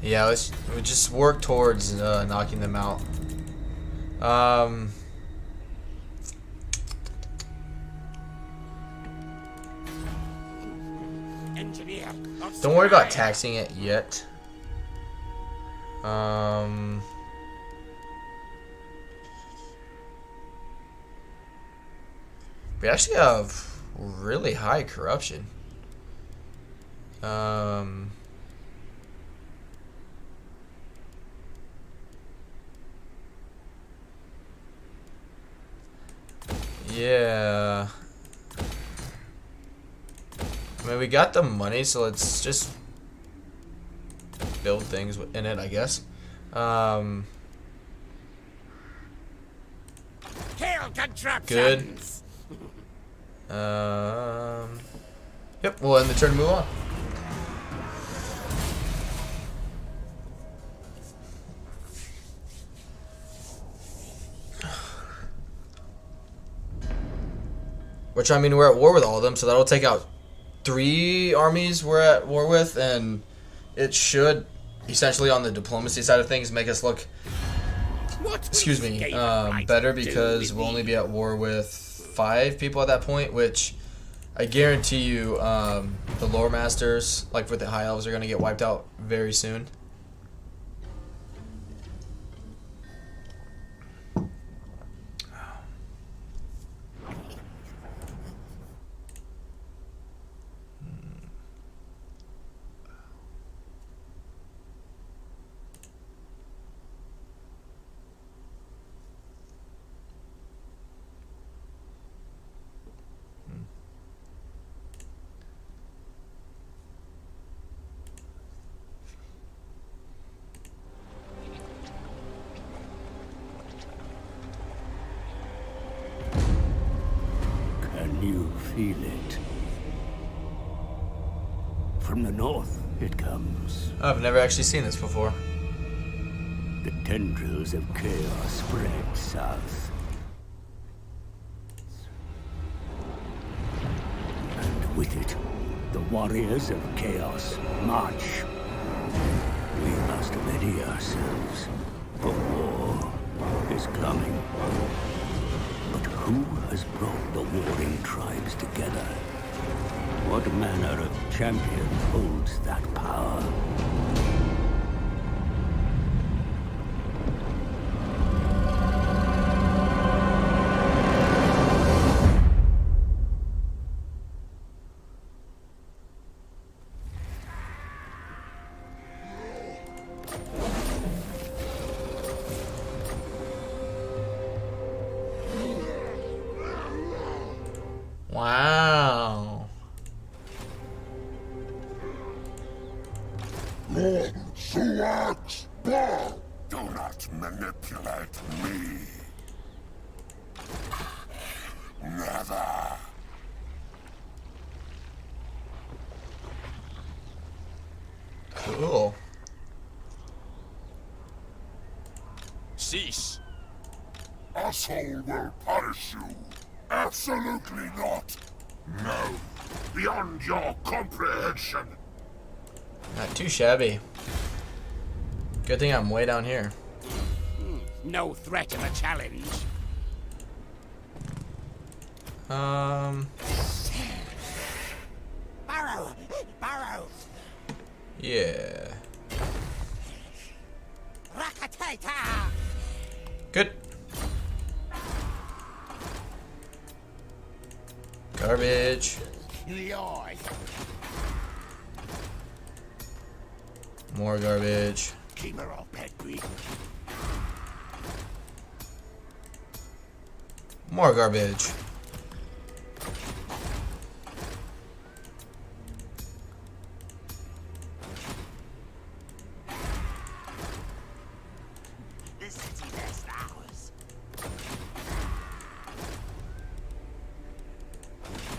Yeah, we just work towards knocking them out. Engineer. Don't worry about taxing it yet. We actually have really high corruption. Yeah. I mean, we got the money, so let's just build things in it, I guess. Kill contraptions. Good. Yep, we'll end the turn and move on. Which, I mean, we're at war with all of them, so that'll take out 3 armies we're at war with, and it should, essentially on the diplomacy side of things, make us look, excuse me, better, because we'll only be at war with 5 people at that point, which I guarantee you the lore masters, like with the high elves, are going to get wiped out very soon. feel it. From the north it comes. I've never actually seen this before. The tendrils of chaos spread south. And with it, the warriors of chaos march. We must ready ourselves, for war is coming. But who has brought the warring tribes together? What manner of champion holds that power? Wow. Do not manipulate me. Never. Cool. Cease. A soul will punish you. Absolutely not. No. Beyond your comprehension. Not too shabby. Good thing I'm way down here. No threat of a challenge. Barrow! Barrow! Yeah. Rakatata! Good. Garbage. Yours. More garbage. Keep her off, Petri. More garbage. This city is ours.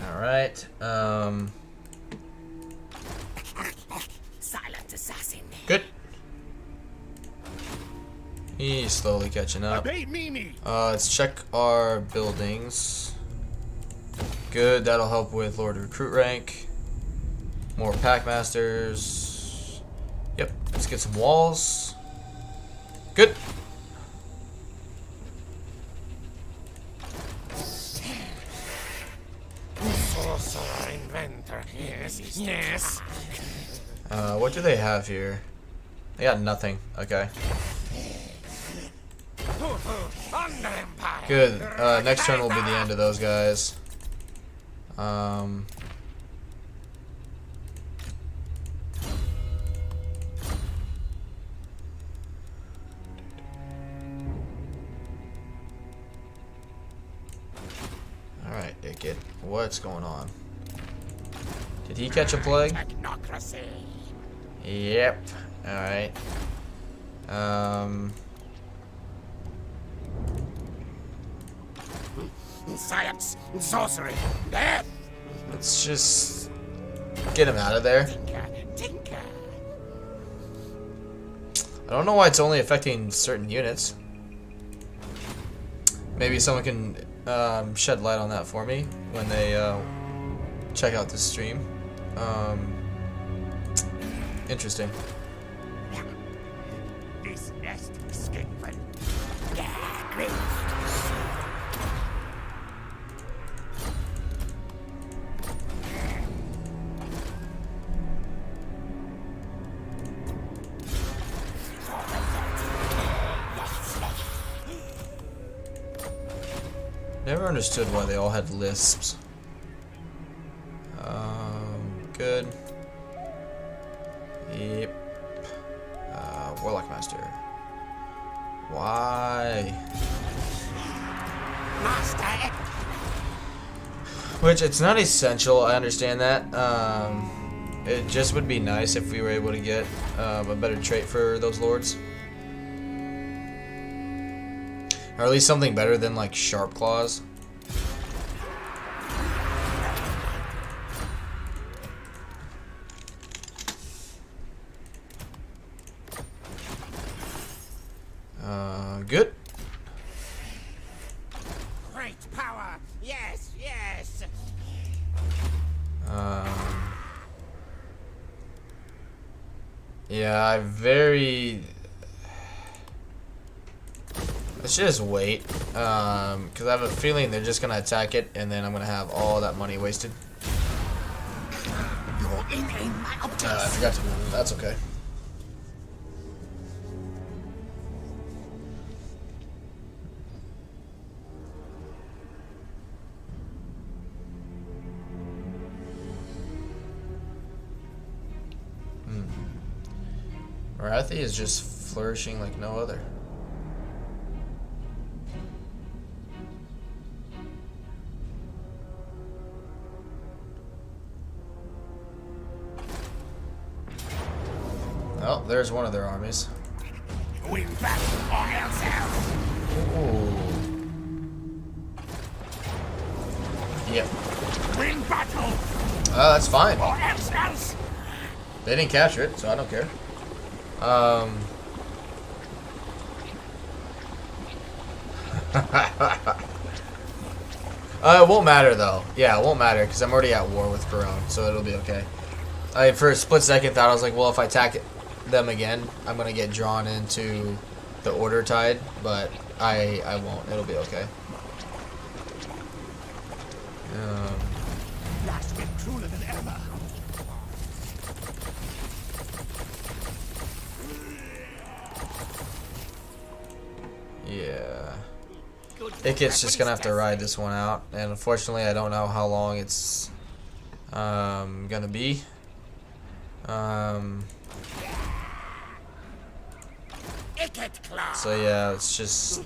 Alright, Silent assassin. good. He's slowly catching up. Obey me. Let's check our buildings. Good, that'll help with Lord Recruit rank. More Packmasters. Yep, let's get some walls. Good. Sorcerer inventor. Yes, yes. What do they have here? They got nothing. Okay. Under Empire. Good. Next turn will be the end of those guys. Alright, Ikit. What's going on? Did he catch a plague? Technocracy. Yep. Alright. Science, sorcery, death. Let's just get him out of there. Tinker, tinker. I don't know why it's only affecting certain units. Maybe someone can shed light on that for me when they check out this stream. Interesting. This nest is skinful. Yeah, great. Never understood why they all had lisps. Good. Yep. Warlock Master. Why? Master. Which, it's not essential, I understand that. It just would be nice if we were able to get a better trait for those lords. Or at least something better than, like, Sharp Claws. Yeah, let's just wait, because I have a feeling they're just gonna attack it, and then I'm gonna have all that money wasted. I forgot to move. That's okay. Marathi is just flourishing like no other. Oh, there's one of their armies. Win battle or else else. Ooh. Yep. Win battle That's fine. or else. They didn't capture it, so I don't care. It won't matter though. Yeah, it won't matter because I'm already at war with Corone, so it'll be okay. I for a split second thought I was like, well, if I attack them again, I'm gonna get drawn into the order tide, but I won't. It'll be okay. That's been crueler than ever. Yeah. Ikit's just gonna have to ride this one out, and unfortunately, I don't know how long it's gonna be. Ikit claw. So yeah, it's just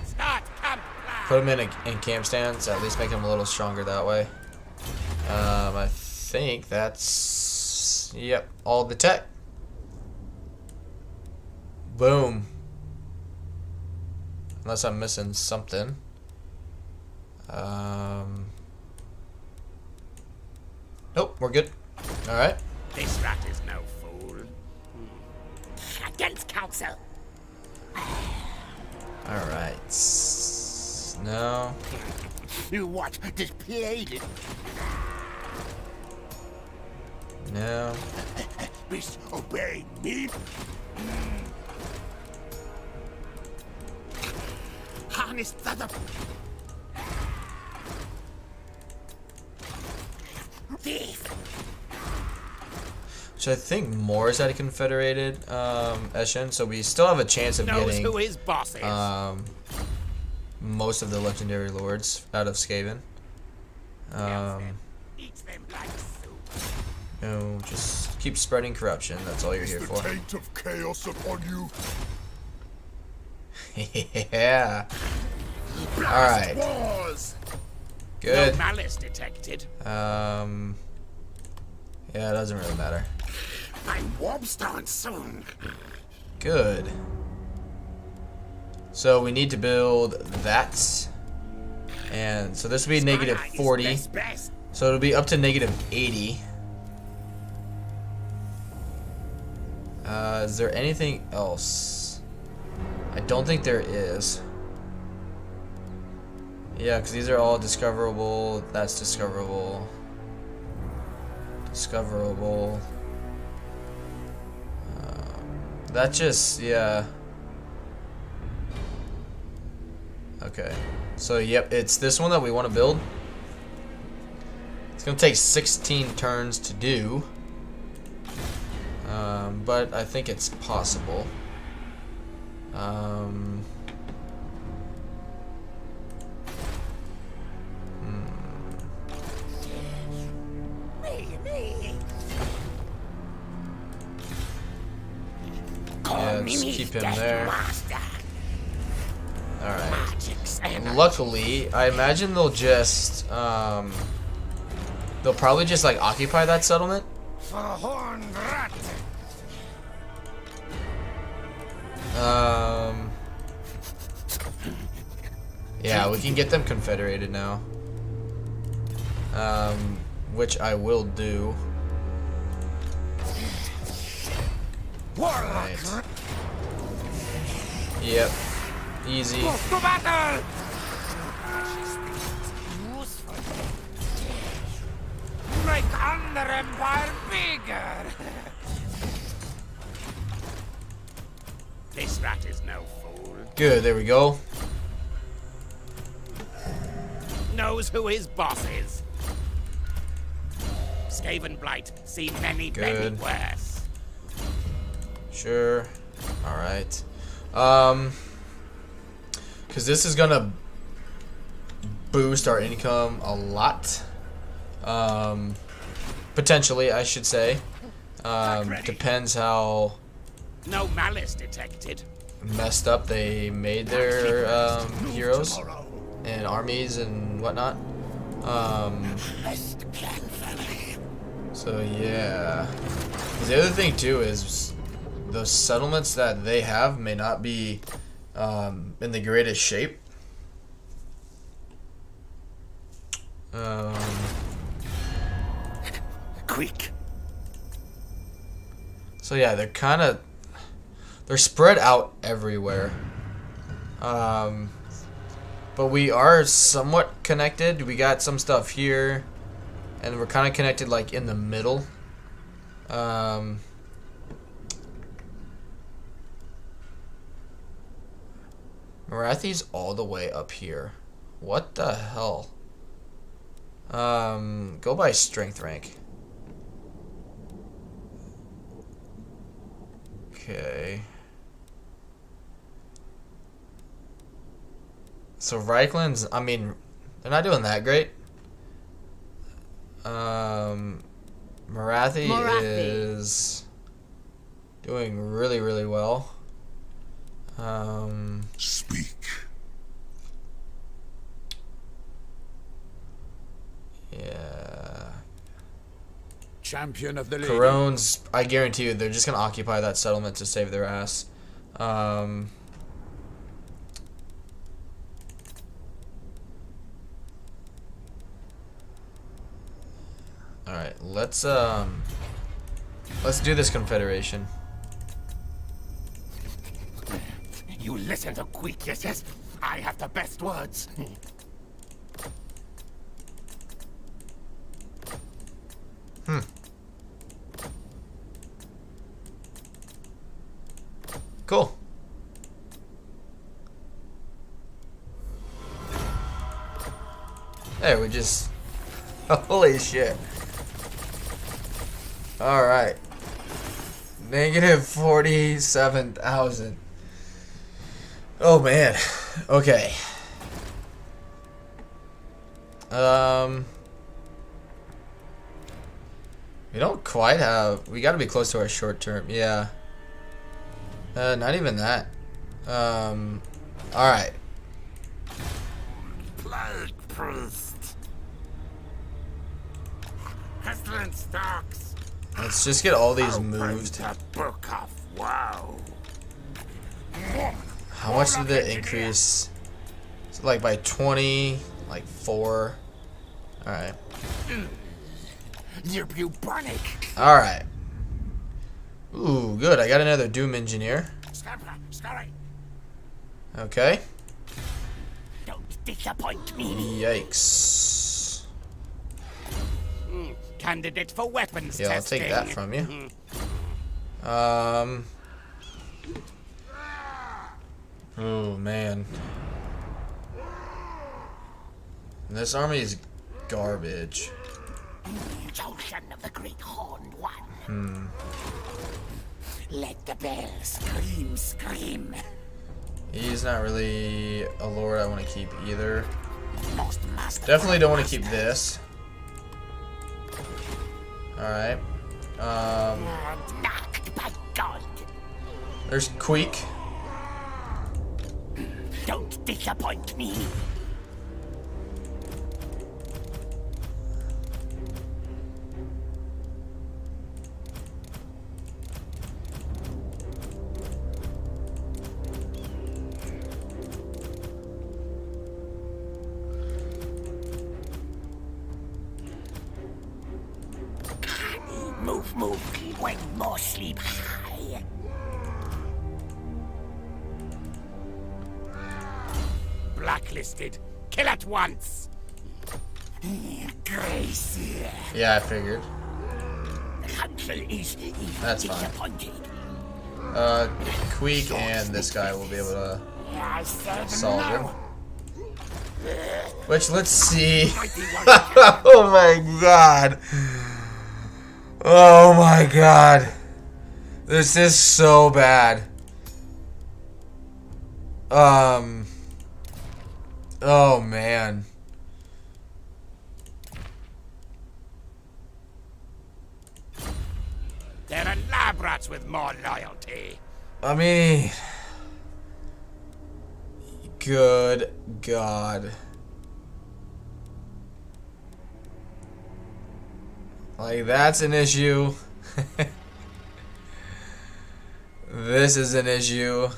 Start camp. put him in camp stands. At least make him a little stronger that way. I think that's all the tech. Boom. Unless I'm missing something. Nope, we're good. All right. This rat is no fool. Against council. All right. No. You what? Displayed. No. Disobey me. Harness the thief. So I think more is at a Confederated Eshin, so we still have a chance of Knows getting who his boss is. most of the legendary lords out of Skaven. Eat them like soup. No, just keep spreading corruption. That's all you're here The for. taint of chaos upon you. Yeah. All right. Wars. Good. No malice detected. Yeah, it doesn't really matter. I'm warpstone soon. Good. So we need to build that. And so this will be negative 40. Best. So it'll be up to negative 80. Is there anything else? I don't think there is. Yeah, because these are all discoverable. That's discoverable. Discoverable. That just, yeah. Okay. So, yep, it's this one that we want to build. It's going to take 16 turns to do. But I think it's possible. Yeah, just keep him there. Alright. Luckily, I imagine they'll just, they'll probably just, like, occupy that settlement. Yeah, we can get them confederated now. Which I will do. Right. Yep. Easy. To battle! Make under empire bigger. This rat is no fool. Good, there we go. Knows who his boss is. Skaven Blight, seen many, many Good. worse. Sure. Alright. Because this is gonna boost our income a lot. Potentially, I should say. Depends how No malice detected. messed up they made their heroes and armies and whatnot. So yeah. 'Cause the other thing too is those settlements that they have may not be in the greatest shape. Quick. So yeah, they're spread out everywhere. But we are somewhat connected. We got some stuff here, and we're kind of connected like in the middle. Marathi's all the way up here. What the hell? Go by strength rank. Okay. So Reichland's, I mean, they're not doing that great. Marathi is doing really, really well. Speak. Yeah. Champion of the league. Corone's, I guarantee you, they're just gonna occupy that settlement to save their ass. Alright, let's do this confederation. You listen to Quick, yes, yes. I have the best words. Cool. There, we just... Holy shit. Alright. Negative 47,000. Oh, man. Okay. We don't quite have... We gotta be close to our short term. Yeah. Not even that. Alright. Plague Priest. Pestilence stalks. Let's just get all these Open moved. the Book of Woe. How much did it increase? So like by 20, like 4. Alright. You're bubonic. Alright. Ooh, good. I got another Doom Engineer. Scurry. Okay. Don't disappoint me. Yikes. Candidate for weapons Yeah, I'll testing. take that from you. Oh, man. This army is garbage. Junction of the Great Horned One. Let the bell scream, scream. He's not really a lord I want to keep either. Most masterful Definitely don't want to keep masters. this. Alright. Knocked by God. There's Queek. Don't disappoint me. Move. When more sleep high. Blacklisted. Kill at once. Gracie. Yeah, I figured. The council is That's fine. disappointed. Queek and this guy will be able to solve him. Which, let's see. Oh my god. Oh my god. This is so bad. Oh man. There are lab rats with more loyalty. I mean, good god. Like, that's an issue. This is an issue.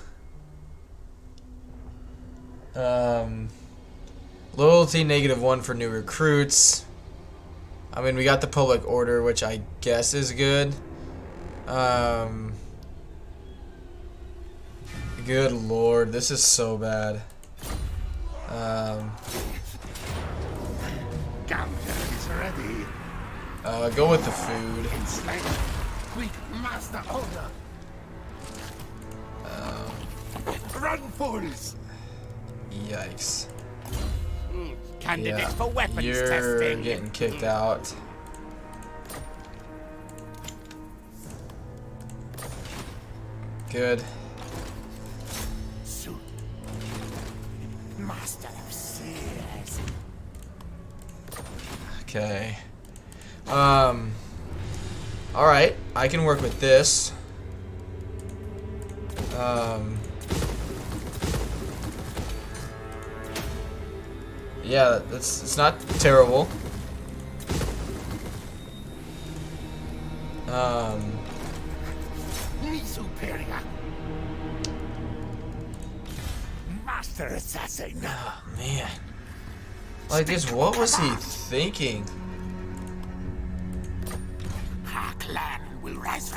Loyalty -1 for new recruits. I mean, we got the public order, which I guess is good. Good lord, this is so bad. Is ready. Go with the food. Quick, master order. Run, fools! Yikes. Candidates for weapons You're testing. getting kicked out. Good. Master of Seers. Okay. Alright, I can work with this. Yeah, it's not terrible. Mi superior. Master assassin. Man. Like this, what was he thinking? Our clan will rise.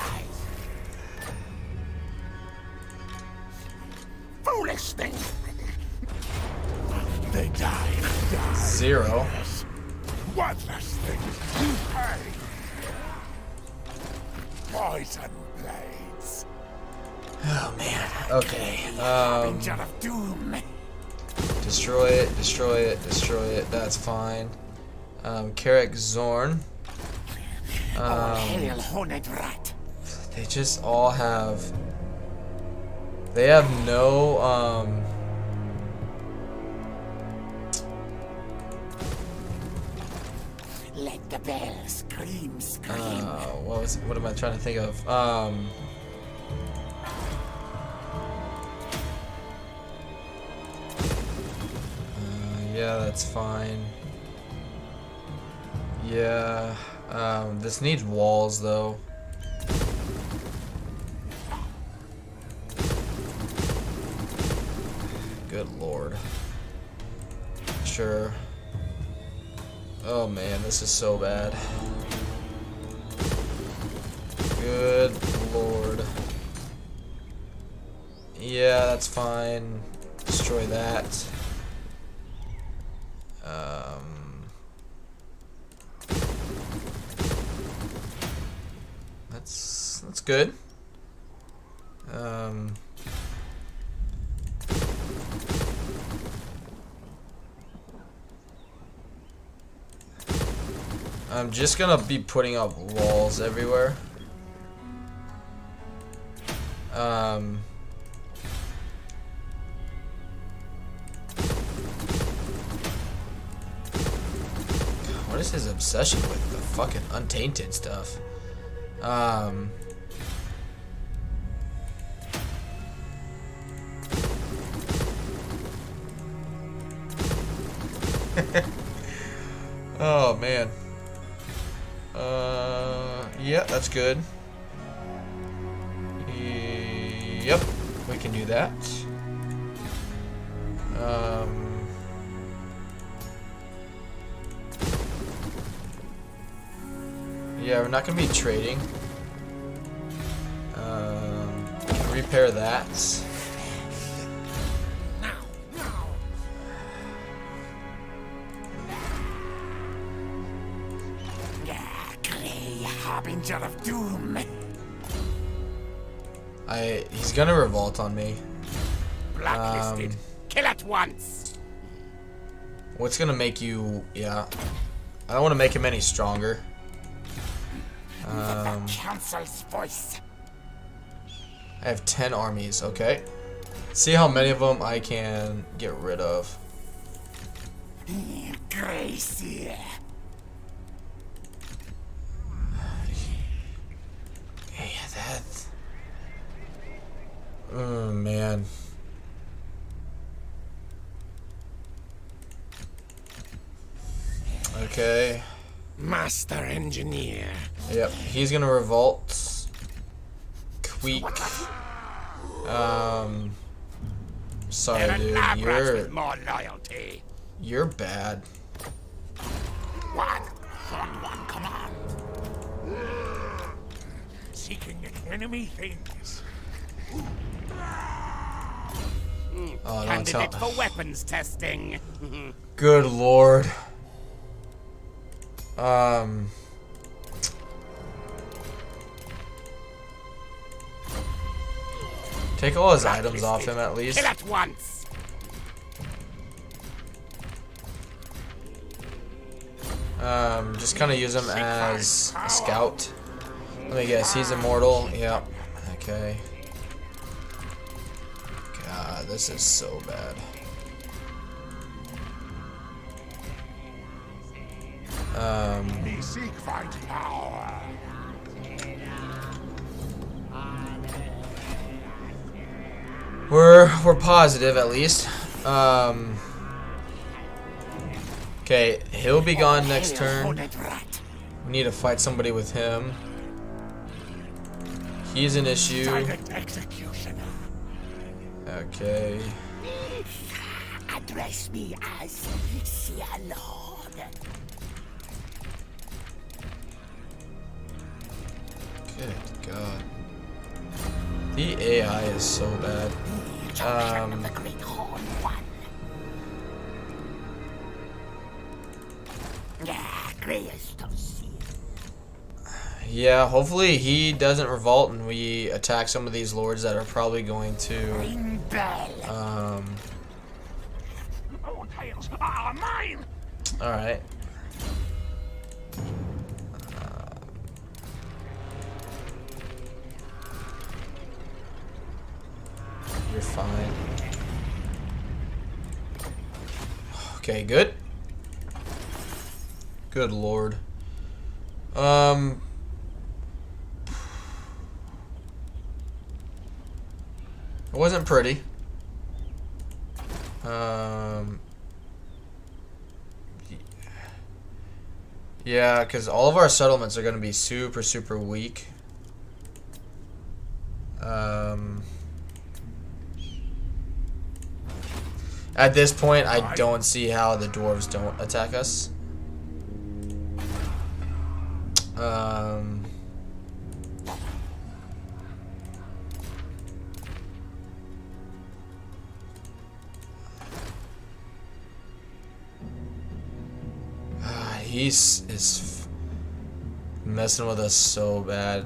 Foolish thing. They die. 0. Worthless things. Poison blades. Oh man. Okay. Harbinger of doom. Destroy it, destroy it, destroy it. That's fine. Carrick Zorn. Hail horned rat. They just all have. They have no. Let the bell scream. What am I trying to think of? Yeah, that's fine. Yeah, this needs walls though. Good lord. Sure. Oh man, this is so bad. Good lord. Yeah, that's fine. Destroy that. That's good. I'm just gonna be putting up walls everywhere. What is his obsession with the fucking untainted stuff? Oh man. Yeah, that's good. Yep, we can do that. Yeah, we're not gonna be trading. Repair that. Harbinger of doom. He's gonna revolt on me. Blacklisted. Kill at once. What's gonna make you? Yeah, I don't want to make him any stronger. The council's voice. I have 10 armies. Okay. See how many of them I can get rid of. Gracie. Hey, that. Oh man. Okay. Master engineer. Yep, he's gonna revolt. Queek. Sorry, dude. With more loyalty. You're bad. One on one command. Seeking enemy things. Oh, don't tell. Candidate for weapons testing. Good lord. Take all his items off him at least. Kill at once. Just kind of use him as a scout. Let me guess, he's immortal. Yep. Okay. God, this is so bad. Seek fight power. We're positive at least. Okay, he'll be gone next turn. We need to fight somebody with him. He's an issue. Okay. Address me as Sir Lord. Good God. The AI is so bad. The Great Horn One. Yeah, hopefully he doesn't revolt and we attack some of these lords that are probably going to alright. You're fine. Okay, good. Good lord. It wasn't pretty. Yeah, because all of our settlements are going to be super, super weak. At this point, I don't see how the dwarves don't attack us. He's messing with us so bad.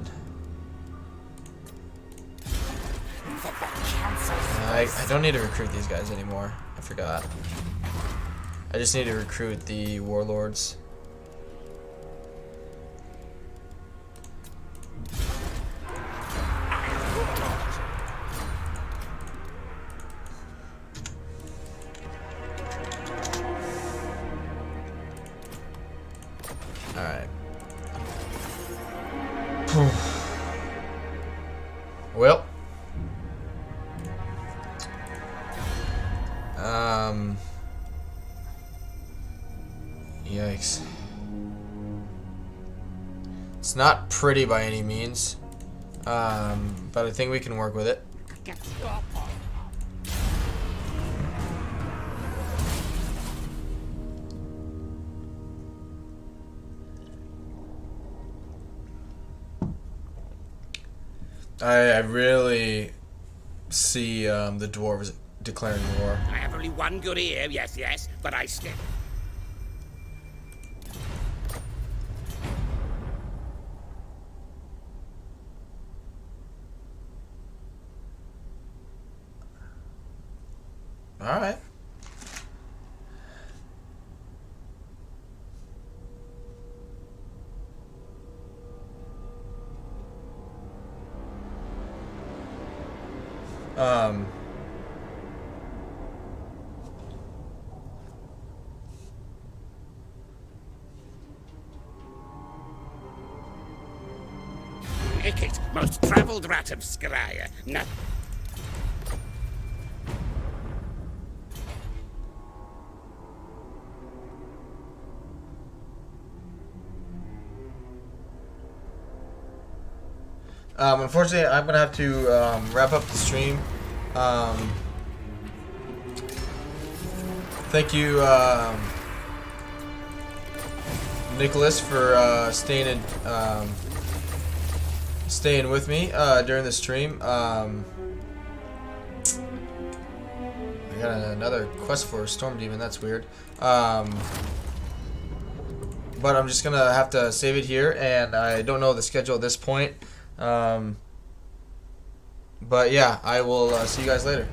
I don't need to recruit these guys anymore. I forgot. I just need to recruit the warlords. Alright. Well. Yikes. It's not pretty by any means. But I think we can work with it. I really see the dwarves declaring war. I have only one good ear, yes, but I still. Ikit, most travelled rat of Skryre. No. Unfortunately, I'm gonna have to wrap up the stream. Thank you, Nicholas, for staying with me during the stream. I got another quest for a Storm Demon. That's weird. But I'm just gonna have to save it here, and I don't know the schedule at this point. But yeah, I will see you guys later.